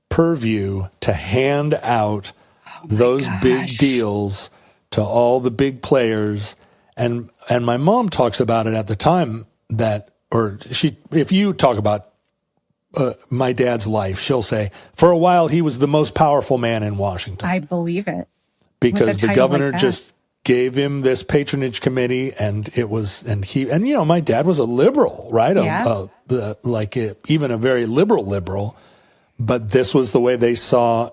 purview to hand out those big deals to all the big players. And my mom talks about it at the time if you talk about my dad's life, she'll say, for a while, he was the most powerful man in Washington. I believe it. Because the governor just gave him this patronage committee, and my dad was a liberal, right? Yeah. Even a very liberal, but this was the way they saw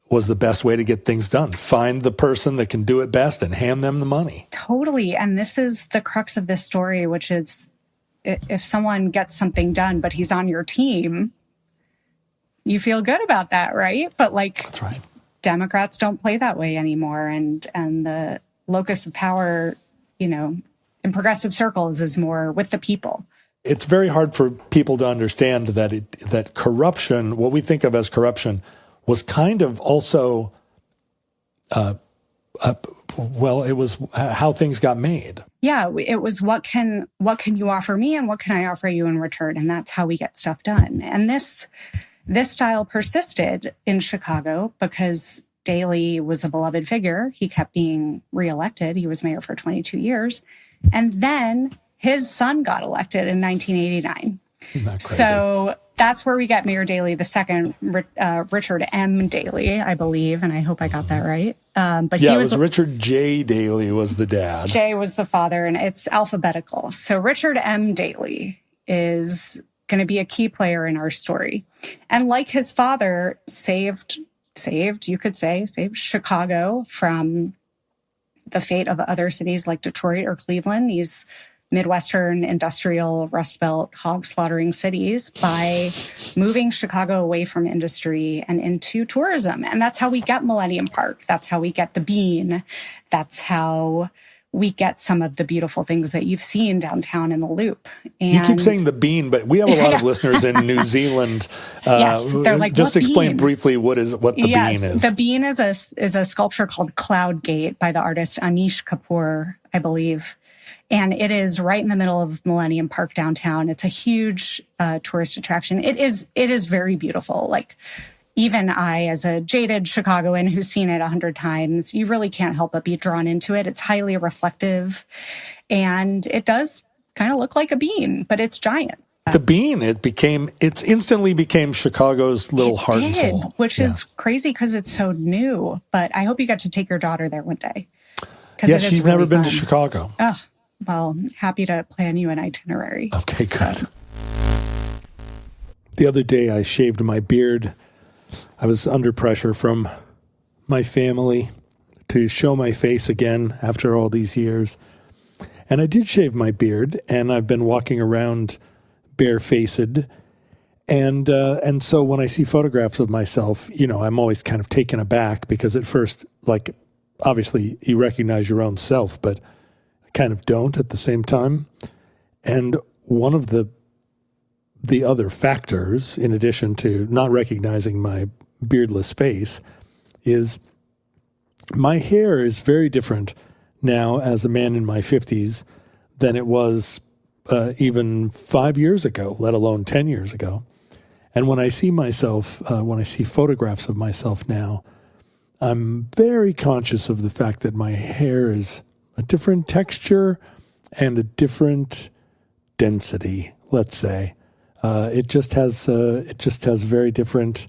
was the best way to get things done. Find the person that can do it best and hand them the money. Totally. And this is the crux of this story, which is if someone gets something done, but he's on your team, you feel good about that, right? But that's right. Democrats don't play that way anymore. And the locus of power, in progressive circles is more with the people. It's very hard for people to understand that corruption, what we think of as corruption, was kind of also, it was how things got made. Yeah, it was what can you offer me and what can I offer you in return, and that's how we get stuff done. And this style persisted in Chicago because Daley was a beloved figure. He kept being reelected. He was mayor for 22 years. And then his son got elected in 1989. Isn't that crazy? So that's where we get Mayor Daley II, Richard M. Daley, I believe, and I hope I got that right. But it was Richard J. Daley was the dad. J was the father, and it's alphabetical. So Richard M. Daley is going to be a key player in our story. And like his father, saved Chicago from the fate of other cities like Detroit or Cleveland, these Midwestern industrial Rust Belt hog slaughtering cities by moving Chicago away from industry and into tourism. And that's how we get Millennium Park. That's how we get the Bean. That's how we get some of the beautiful things that you've seen downtown in the Loop. And you keep saying the Bean, but we have a lot of listeners in New Zealand. Yes, they're like, just explain bean? Briefly what the Bean is. The Bean is a sculpture called Cloud Gate by the artist Anish Kapoor, I believe. And it is right in the middle of Millennium Park downtown. It's a huge tourist attraction. It is very beautiful. Like, even I, as a jaded Chicagoan who's seen it 100 times, you really can't help but be drawn into it. It's highly reflective, and it does kind of look like a bean, but it's giant. The Bean, it instantly became Chicago's little heart and soul. Which is crazy because it's so new. But I hope you get to take your daughter there one day. Yeah, she's never been to Chicago. Oh, well, happy to plan you an itinerary. Okay, good. The other day I shaved my beard. I was under pressure from my family to show my face again after all these years. And I did shave my beard, and I've been walking around barefaced. And so when I see photographs of myself, I'm always kind of taken aback because at first, like, obviously you recognize your own self, but I kind of don't at the same time. And one of the other factors, in addition to not recognizing my beardless face, is my hair is very different now as a man in my 50s than it was even 5 years ago, let alone 10 years ago. And when I see myself, when I see photographs of myself now, I'm very conscious of the fact that my hair is a different texture and a different density, let's say. It just has very different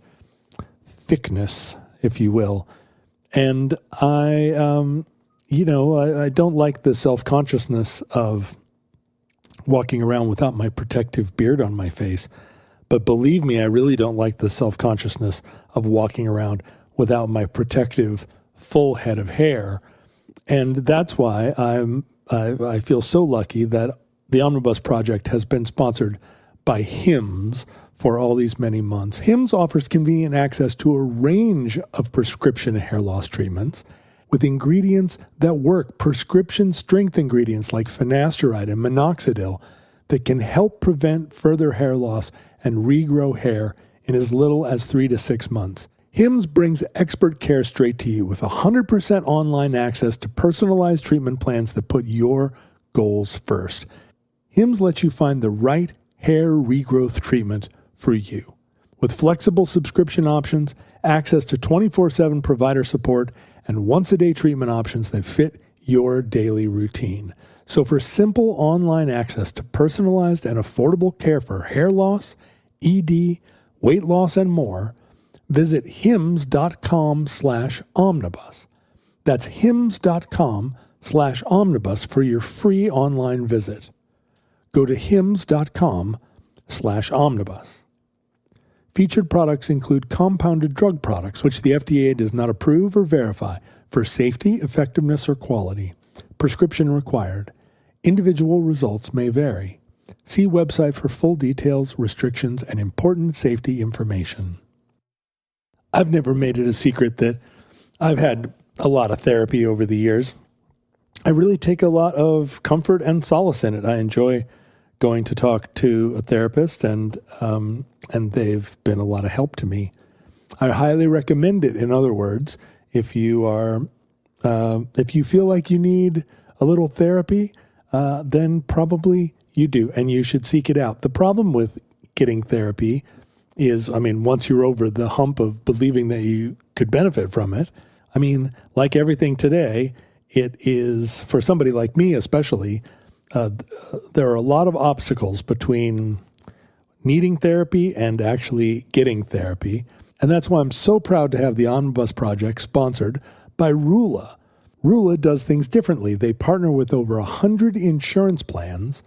thickness, if you will. And I don't like the self-consciousness of walking around without my protective beard on my face. But believe me, I really don't like the self-consciousness of walking around without my protective full head of hair. And that's why I feel so lucky that the Omnibus Project has been sponsored by Hims for all these many months. Hims offers convenient access to a range of prescription hair loss treatments with ingredients that work, prescription strength ingredients like finasteride and minoxidil that can help prevent further hair loss and regrow hair in as little as 3 to 6 months. Hims brings expert care straight to you with 100% online access to personalized treatment plans that put your goals first. Hims lets you find the right hair regrowth treatment for you. With flexible subscription options, access to 24/7 provider support, and once-a-day treatment options that fit your daily routine. So for simple online access to personalized and affordable care for hair loss, ED, weight loss, and more, visit hims.com/omnibus. That's hims.com/omnibus for your free online visit. Go to hims.com/omnibus. Featured products include compounded drug products, which the FDA does not approve or verify for safety, effectiveness, or quality. Prescription required. Individual results may vary. See website for full details, restrictions, and important safety information. I've never made it a secret that I've had a lot of therapy over the years. I really take a lot of comfort and solace in it. I enjoy going to talk to a therapist, and they've been a lot of help to me. I highly recommend it. In other words, if you feel like you need a little therapy, then probably you do, and you should seek it out. The problem with getting therapy is, once you're over the hump of believing that you could benefit from it, like everything today, it is, for somebody like me especially, there are a lot of obstacles between needing therapy and actually getting therapy. And that's why I'm so proud to have the Omnibus Project sponsored by Rula. Rula does things differently. They partner with over 100 insurance plans,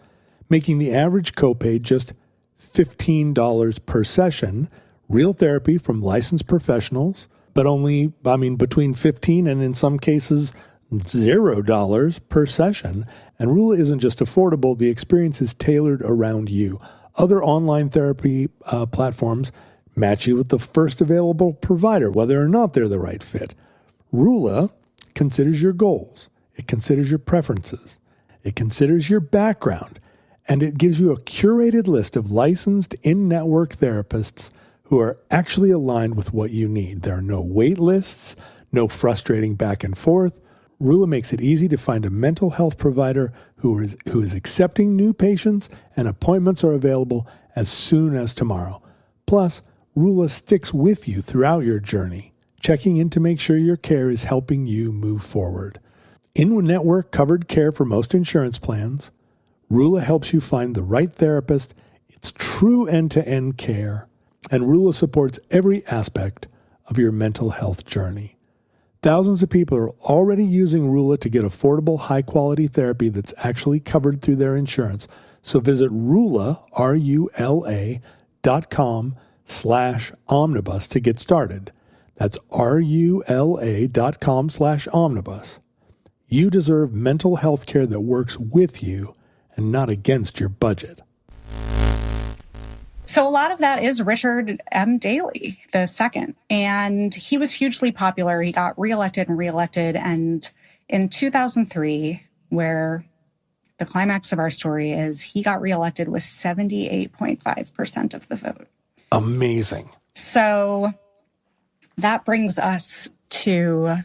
making the average copay just $15 per session. Real therapy from licensed professionals, but only, between $15 and in some cases $0 per session. And Rula isn't just affordable, the experience is tailored around you. Other online therapy platforms match you with the first available provider, whether or not they're the right fit. Rula considers your goals. It considers your preferences. It considers your background. And it gives you a curated list of licensed in-network therapists who are actually aligned with what you need. There are no wait lists, no frustrating back and forth. Rula makes it easy to find a mental health provider who is accepting new patients, and appointments are available as soon as tomorrow. Plus, Rula sticks with you throughout your journey, checking in to make sure your care is helping you move forward. In-network covered care for most insurance plans, Rula helps you find the right therapist. It's true end-to-end care, and Rula supports every aspect of your mental health journey. Thousands of people are already using Rula to get affordable, high-quality therapy that's actually covered through their insurance. So visit Rula, RULA.com/omnibus to get started. That's RULA.com/omnibus. You deserve mental health care that works with you and not against your budget. So a lot of that is Richard M. Daley II, and he was hugely popular. He got reelected. And in 2003, where the climax of our story is, he got reelected with 78.5% of the vote. Amazing. So that brings us to,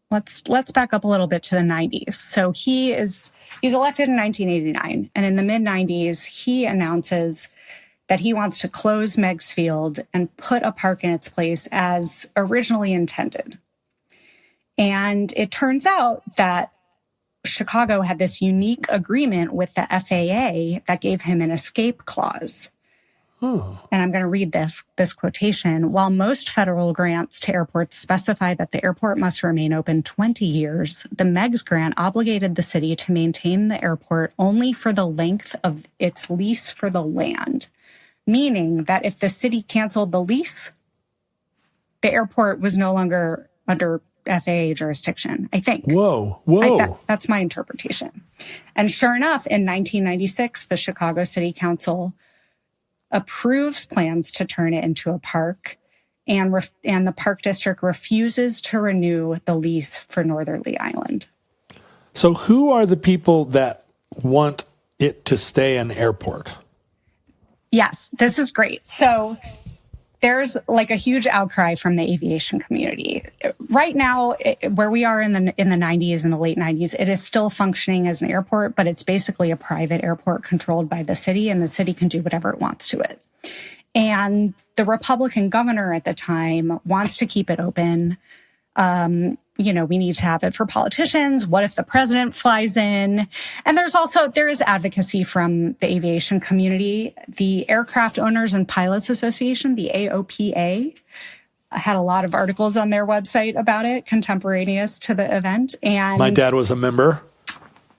let's back up a little bit to the 90s. So he's elected in 1989, and in the mid-90s, he announces that he wants to close Meigs Field and put a park in its place as originally intended. And it turns out that Chicago had this unique agreement with the FAA that gave him an escape clause. Oh. And I'm going to read this quotation. While most federal grants to airports specify that the airport must remain open 20 years, the Meigs grant obligated the city to maintain the airport only for the length of its lease for the land. Meaning that if the city canceled the lease, the airport was no longer under FAA jurisdiction, I think. Whoa. That's my interpretation. And sure enough, in 1996, the Chicago City Council approves plans to turn it into a park, and the park district refuses to renew the lease for Northerly Island. So who are the people that want it to stay an airport? Yes, this is great. So there's like a huge outcry from the aviation community. Right now, where we are in the 90s, in the late 90s, it is still functioning as an airport, but it's basically a private airport controlled by the city, and the city can do whatever it wants to it. And the Republican governor at the time wants to keep it open. We need to have it for politicians. What if the president flies in? And there is advocacy from the aviation community. The Aircraft Owners and Pilots Association, the AOPA, had a lot of articles on their website about it, contemporaneous to the event. And my dad was a member.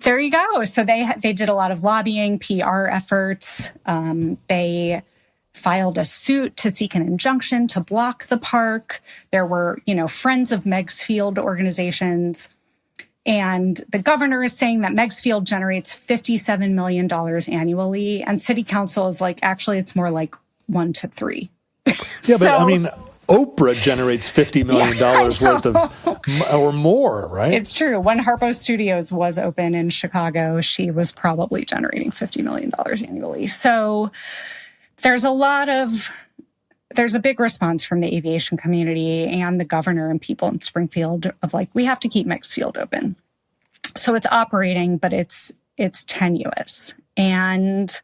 There you go. So they did a lot of lobbying, PR efforts. They filed a suit to seek an injunction to block the park. There were, Friends of Meigs Field organizations. And the governor is saying that Meigs Field generates $57 million annually. And city council is like, actually, it's more like 1 to 3. Yeah, but I mean, Oprah generates $50 million worth of, or more, right? It's true. When Harpo Studios was open in Chicago, she was probably generating $50 million annually. So there's a big response from the aviation community and the governor and people in Springfield of like, we have to keep Meigs Field open. So it's operating, but it's tenuous. And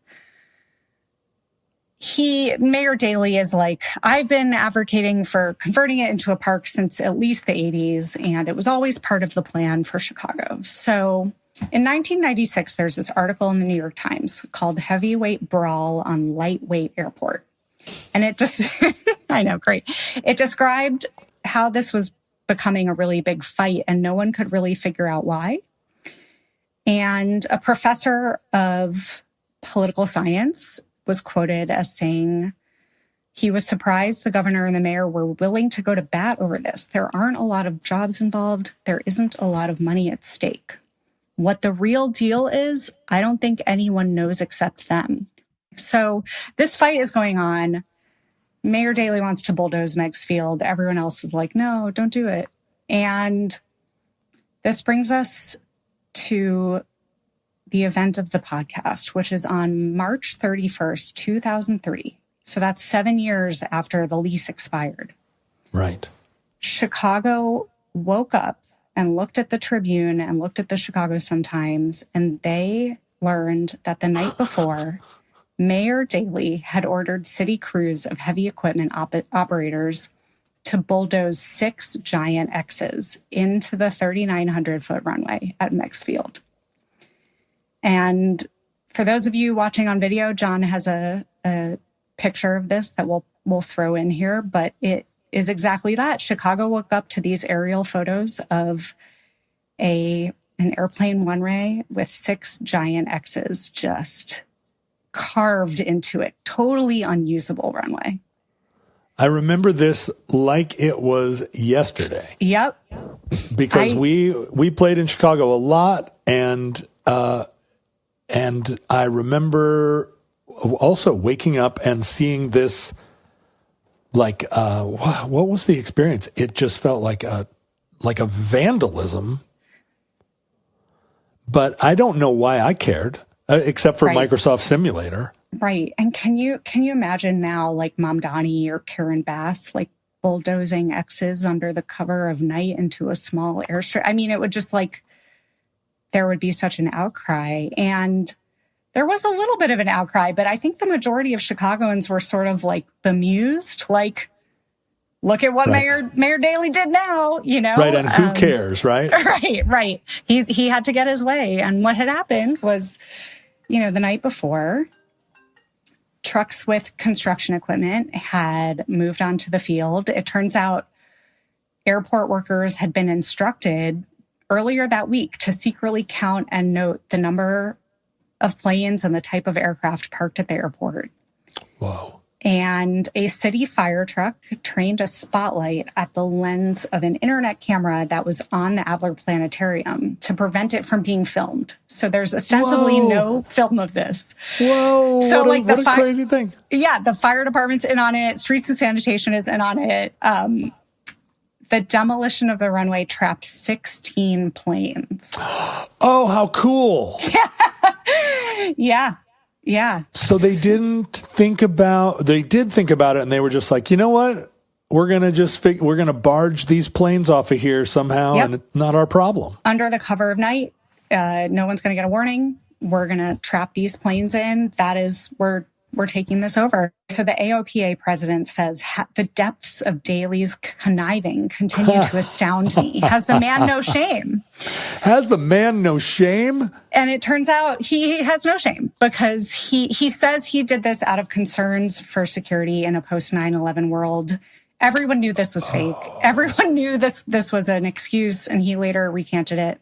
Mayor Daley is like, I've been advocating for converting it into a park since at least the 80s, and it was always part of the plan for Chicago. So in 1996, there's this article in the New York Times called Heavyweight Brawl on Lightweight Airport. And it just, I know, great. It described how this was becoming a really big fight and no one could really figure out why. And a professor of political science was quoted as saying he was surprised the governor and the mayor were willing to go to bat over this. There aren't a lot of jobs involved. There isn't a lot of money at stake. What the real deal is, I don't think anyone knows except them. So this fight is going on. Mayor Daley wants to bulldoze Meigs Field. Everyone else is like, no, don't do it. And this brings us to the event of the podcast, which is on March 31st, 2003. So that's 7 years after the lease expired. Right. Chicago woke up and looked at the Tribune and looked at the Chicago Sun-Times, and they learned that the night before, Mayor Daley had ordered city crews of heavy equipment operators to bulldoze 6 giant X's into the 3,900-foot runway at Meigs Field. And for those of you watching on video, John has a picture of this that we'll throw in here, but it is exactly that. Chicago woke up to these aerial photos of an airplane runway with 6 giant X's just carved into it. Totally unusable runway. I remember this like it was yesterday. Yep. Because we played in Chicago a lot, and I remember also waking up and seeing this. Like, what was the experience? It just felt like a vandalism. But I don't know why I cared, except for Right. Microsoft Simulator. Right. And can you imagine now, like Mamdani or Karen Bass, like bulldozing X's under the cover of night into a small airstrip? I mean, it would just there would be such an outcry. And there was a little bit of an outcry, but I think the majority of Chicagoans were sort of bemused, look at what Right. Mayor Daley did now, Right, and who cares, right? Right. He had to get his way. And what had happened was, the night before, trucks with construction equipment had moved onto the field. It turns out airport workers had been instructed earlier that week to secretly count and note the number of planes and the type of aircraft parked at the airport. Whoa. And a city fire truck trained a spotlight at the lens of an internet camera that was on the Adler Planetarium to prevent it from being filmed. So there's ostensibly no film of this. Whoa. So what a crazy thing. Yeah, the fire department's in on it. Streets and Sanitation is in on it. The demolition of the runway trapped 16 planes. Oh, how cool. Yeah. So they did think about it, and they were just like, you know what? We're going to barge these planes off of here somehow, and it's not our problem. Under the cover of night, no one's going to get a warning. We're going to trap these planes in. That is, we're taking this over. So the AOPA president says, the depths of Daley's conniving continue to astound me. Has the man no shame? Has the man no shame? And it turns out he has no shame, because he says he did this out of concerns for security in a post 9/11 world. Everyone knew this was fake. Everyone knew this was an excuse, and he later recanted it.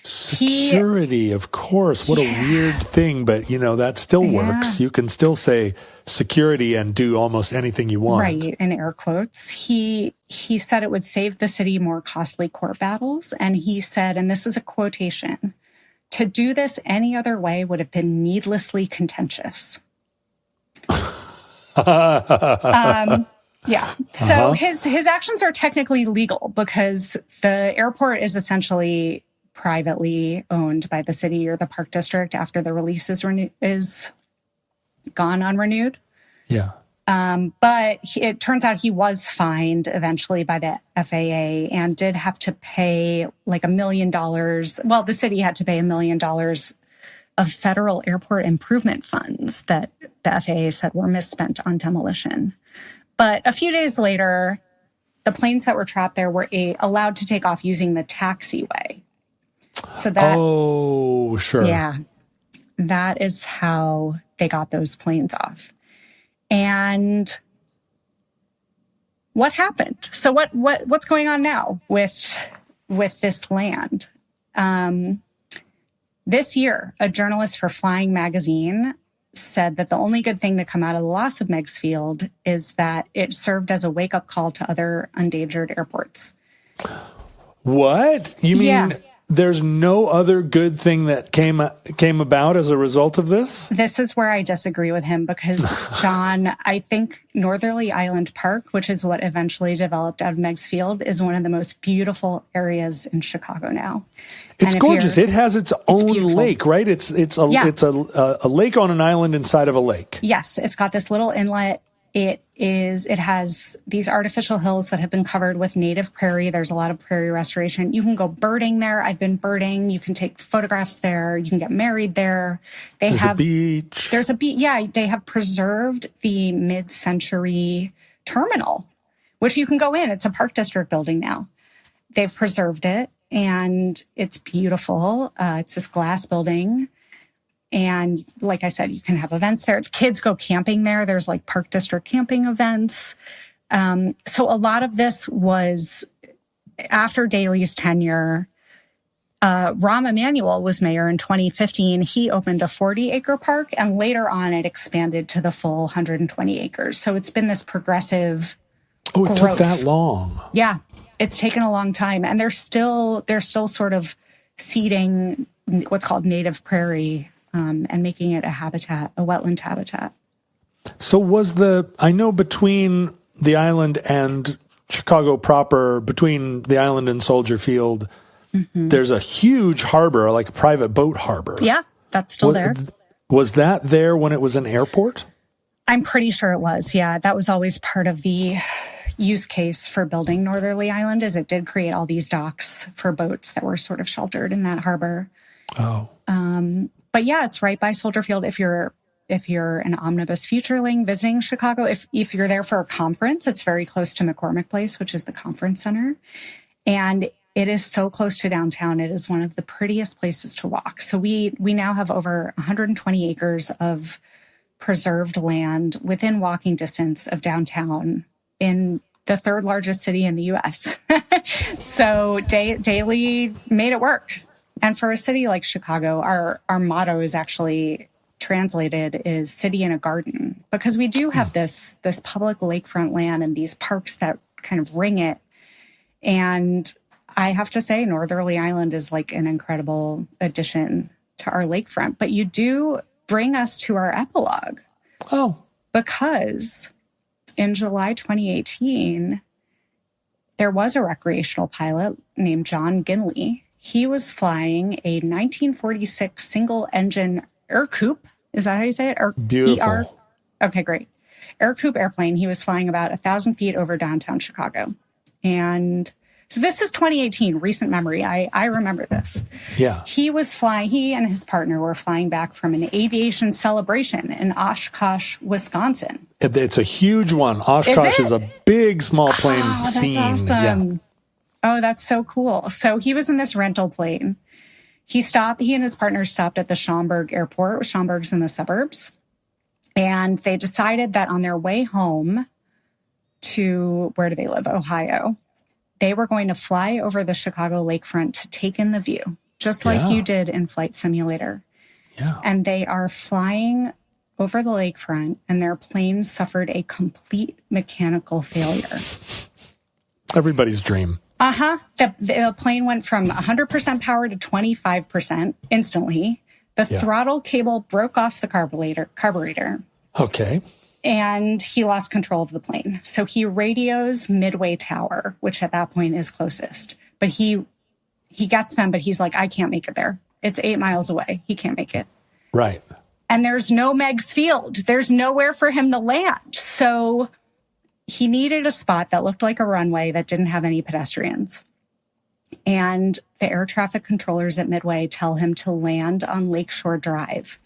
Security, of course. What a weird thing, but that still works. You can still say security and do almost anything you want. Right, in air quotes. He said it would save the city more costly court battles, and he said, and this is a quotation, "To do this any other way would have been needlessly contentious." Yeah. So his actions are technically legal because the airport is essentially privately owned by the city or the park district after the release is gone unrenewed. Yeah. But it turns out he was fined eventually by the FAA and did have to pay $1 million. Well, the city had to pay $1 million of federal airport improvement funds that the FAA said were misspent on demolition. But a few days later, the planes that were trapped there were allowed to take off using the taxiway. So that, oh, sure. Yeah, that is how they got those planes off. And what happened? So what's going on now with this land? This year, a journalist for Flying Magazine said that the only good thing to come out of the loss of Meigs Field is that it served as a wake-up call to other endangered airports. What? You mean there's no other good thing that came about as a result of this? This is where I disagree with him because, John, I think Northerly Island Park, which is what eventually developed out of Meigs Field, is one of the most beautiful areas in Chicago now. It's gorgeous. It has its own lake, right? It's a lake on an island inside of a lake. Yes, it's got this little inlet. It has these artificial hills that have been covered with native prairie. There's a lot of prairie restoration. You can go birding there. I've been birding. You can take photographs there. You can get married there. There's a beach. There's a beach. Yeah, they have preserved the mid-century terminal, which you can go in. It's a park district building now. They've preserved it, and it's beautiful. It's this glass building. And like I said, you can have events there. Kids go camping there. There's like park district camping events. So a lot of this was after Daley's tenure. Rahm Emanuel was mayor in 2015. He opened a 40-acre park, and later on it expanded to the full 120 acres. So it's been this progressive growth. It took that long. Yeah, it's taken a long time. And they're still sort of seeding what's called native prairie and making it a wetland habitat. So I know between the island and Chicago proper, between the island and Soldier Field, there's a huge harbor, like a private boat harbor. Yeah, that's still there. Was that there when it was an airport? I'm pretty sure it was, yeah. That was always part of the use case for building Northerly Island, is it did create all these docks for boats that were sort of sheltered in that harbor. Oh. But yeah, it's right by Soldier Field. If you're an omnibus Futureling visiting Chicago, if you're there for a conference, it's very close to McCormick Place, which is the conference center. And it is so close to downtown. It is one of the prettiest places to walk. So we now have over 120 acres of preserved land within walking distance of downtown in the third largest city in the U.S. So Daley made it work. And for a city like Chicago, our motto is actually translated is city in a garden, because we do have this public lakefront land and these parks that kind of ring it. And I have to say, Northerly Island is like an incredible addition to our lakefront. But you do bring us to our epilogue. Oh. Because in July 2018, there was a recreational pilot named John Ginley. He was flying a 1946 single-engine Aircoup. Is that how you say it? Beautiful. ER? Okay, great. Aircoup airplane. He was flying about 1,000 feet over downtown Chicago. And so this is 2018, recent memory. I remember this. Yeah. He and his partner were flying back from an aviation celebration in Oshkosh, Wisconsin. It's a huge one. Oshkosh is a big small plane scene. That's awesome. Yeah. Oh, that's so cool. So he was in this rental plane. He and his partner stopped at the Schaumburg airport. Schaumburg's in the suburbs. And they decided that on their way home to, where do they live? Ohio. They were going to fly over the Chicago lakefront to take in the view, just like you did in Flight Simulator. Yeah. And they are flying over the lakefront, and their plane suffered a complete mechanical failure. Everybody's dream. The plane went from 100% power to 25% instantly. The throttle cable broke off the carburetor. Okay. And he lost control of the plane. So he radios Midway Tower, which at that point is closest. But he gets them, but he's like, I can't make it there. It's 8 miles away. He can't make it. Right. And there's no Meigs Field. There's nowhere for him to land. So he needed a spot that looked like a runway that didn't have any pedestrians. And the air traffic controllers at Midway tell him to land on Lakeshore Drive.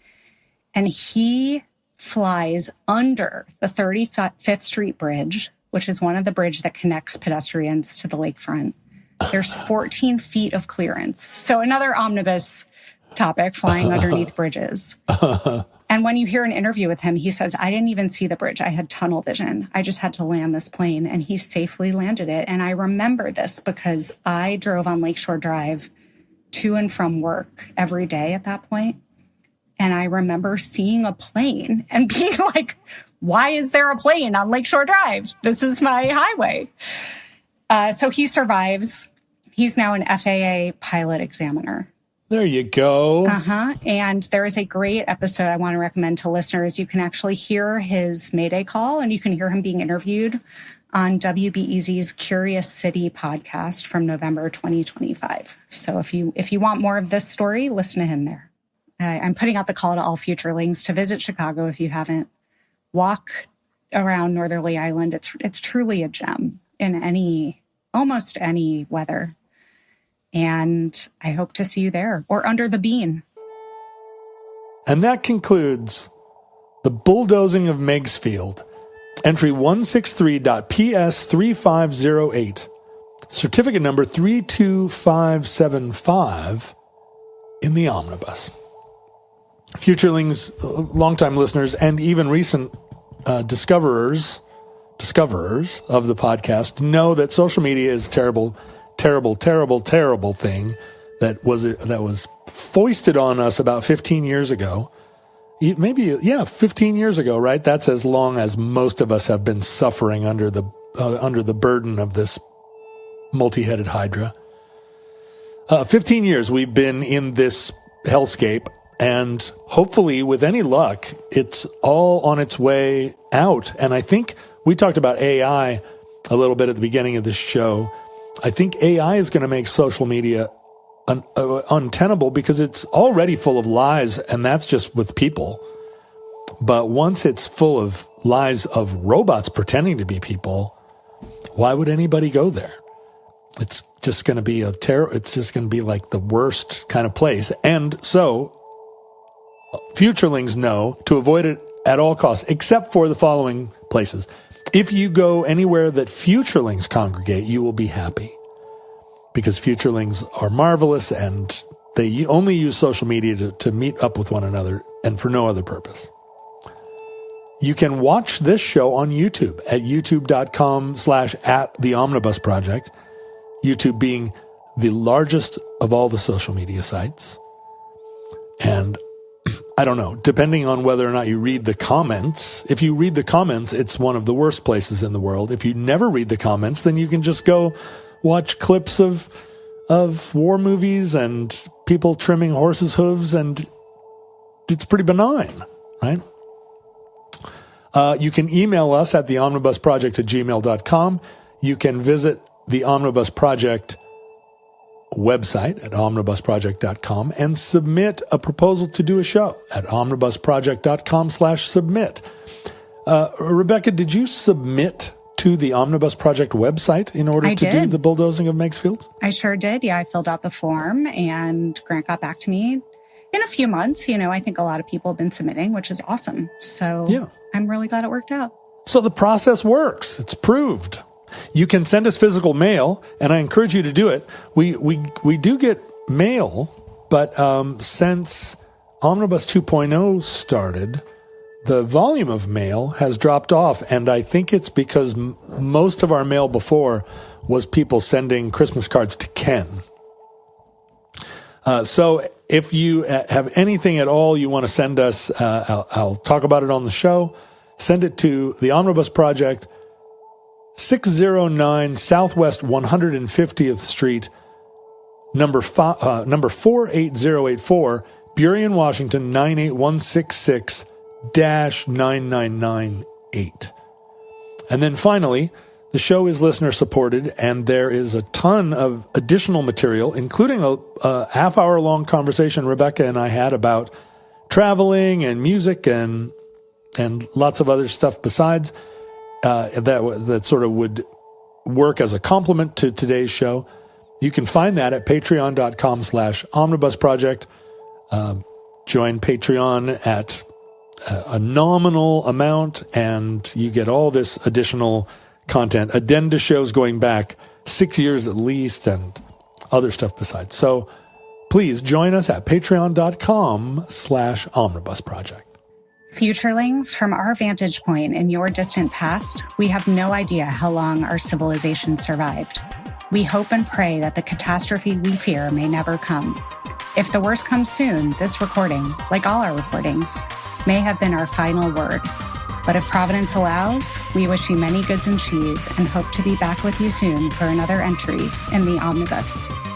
And he flies under the 35th Street Bridge, which is one of the bridges that connects pedestrians to the lakefront. There's 14 feet of clearance. So another omnibus topic, flying underneath bridges. And when you hear an interview with him, he says, I didn't even see the bridge. I had tunnel vision. I just had to land this plane. And he safely landed it. And I remember this because I drove on Lakeshore Drive to and from work every day at that point. And I remember seeing a plane and being like, why is there a plane on Lakeshore Drive? This is my highway. So he survives. He's now an FAA pilot examiner. There you go. And there is a great episode I want to recommend to listeners. You can actually hear his Mayday call, and you can hear him being interviewed on WBEZ's Curious City podcast from November 2025. So if you want more of this story, listen to him there. I'm putting out the call to all Futurelings to visit Chicago if you haven't. Walk around Northerly Island. It's truly a gem in almost any weather. And I hope to see you there or under the bean. And that concludes the bulldozing of Meigs Field, entry 163.PS3508, certificate number 32575 in the omnibus. Futurelings, longtime listeners, and even recent discoverers of the podcast know that social media is terrible thing that was foisted on us about 15 years ago. 15 years ago, right? That's as long as most of us have been suffering under the burden of this multi-headed hydra. 15 years we've been in this hellscape, and hopefully, with any luck, it's all on its way out. And I think we talked about AI a little bit at the beginning of this show. I think AI is going to make social media untenable because it's already full of lies, and that's just with people. But once it's full of lies of robots pretending to be people, why would anybody go there? It's just going to be it's just going to be like the worst kind of place. And so Futurelings know to avoid it at all costs, except for the following places. If you go anywhere that Futurelings congregate, you will be happy, because Futurelings are marvelous and they only use social media to meet up with one another and for no other purpose. You can watch this show on YouTube at youtube.com/@theomnibusproject, YouTube being the largest of all the social media sites. And I don't know, depending on whether or not you read the comments. If you read the comments, it's one of the worst places in the world. If you never read the comments, then you can just go watch clips of war movies and people trimming horses' hooves, and it's pretty benign, right? You can email us at theomnibusproject@gmail.com. You can visit the Omnibus Project website at omnibusproject.com and submit a proposal to do a show at omnibusproject.com/submit. Rebecca, did you submit to the Omnibus Project website in order to do the bulldozing of Meigs Fields? I sure did. Yeah, I filled out the form and Grant got back to me in a few months. I think a lot of people have been submitting, which is awesome. So yeah. I'm really glad it worked out. So the process works. It's proved. You can send us physical mail, and I encourage you to do it. We do get mail, but since Omnibus 2.0 started, the volume of mail has dropped off, and I think it's because most of our mail before was people sending Christmas cards to Ken. So if you have anything at all you want to send us, I'll talk about it on the show. Send it to the Omnibus Project, 609 Southwest 150th Street, number 48084, Burien, Washington 98166-9998. And then finally, the show is listener supported, and there is a ton of additional material, including a half-hour-long conversation Rebecca and I had about traveling and music and lots of other stuff besides. That sort of would work as a complement to today's show. You can find that at patreon.com/omnibusproject. Join Patreon at a nominal amount, and you get all this additional content, addenda shows going back 6 years at least, and other stuff besides. So please join us at patreon.com/omnibusproject. Futurelings, from our vantage point in your distant past, we have no idea how long our civilization survived. We hope and pray that the catastrophe we fear may never come. If the worst comes soon, this recording, like all our recordings, may have been our final word. But if Providence allows, we wish you many goods and cheese and hope to be back with you soon for another entry in the Omnibus.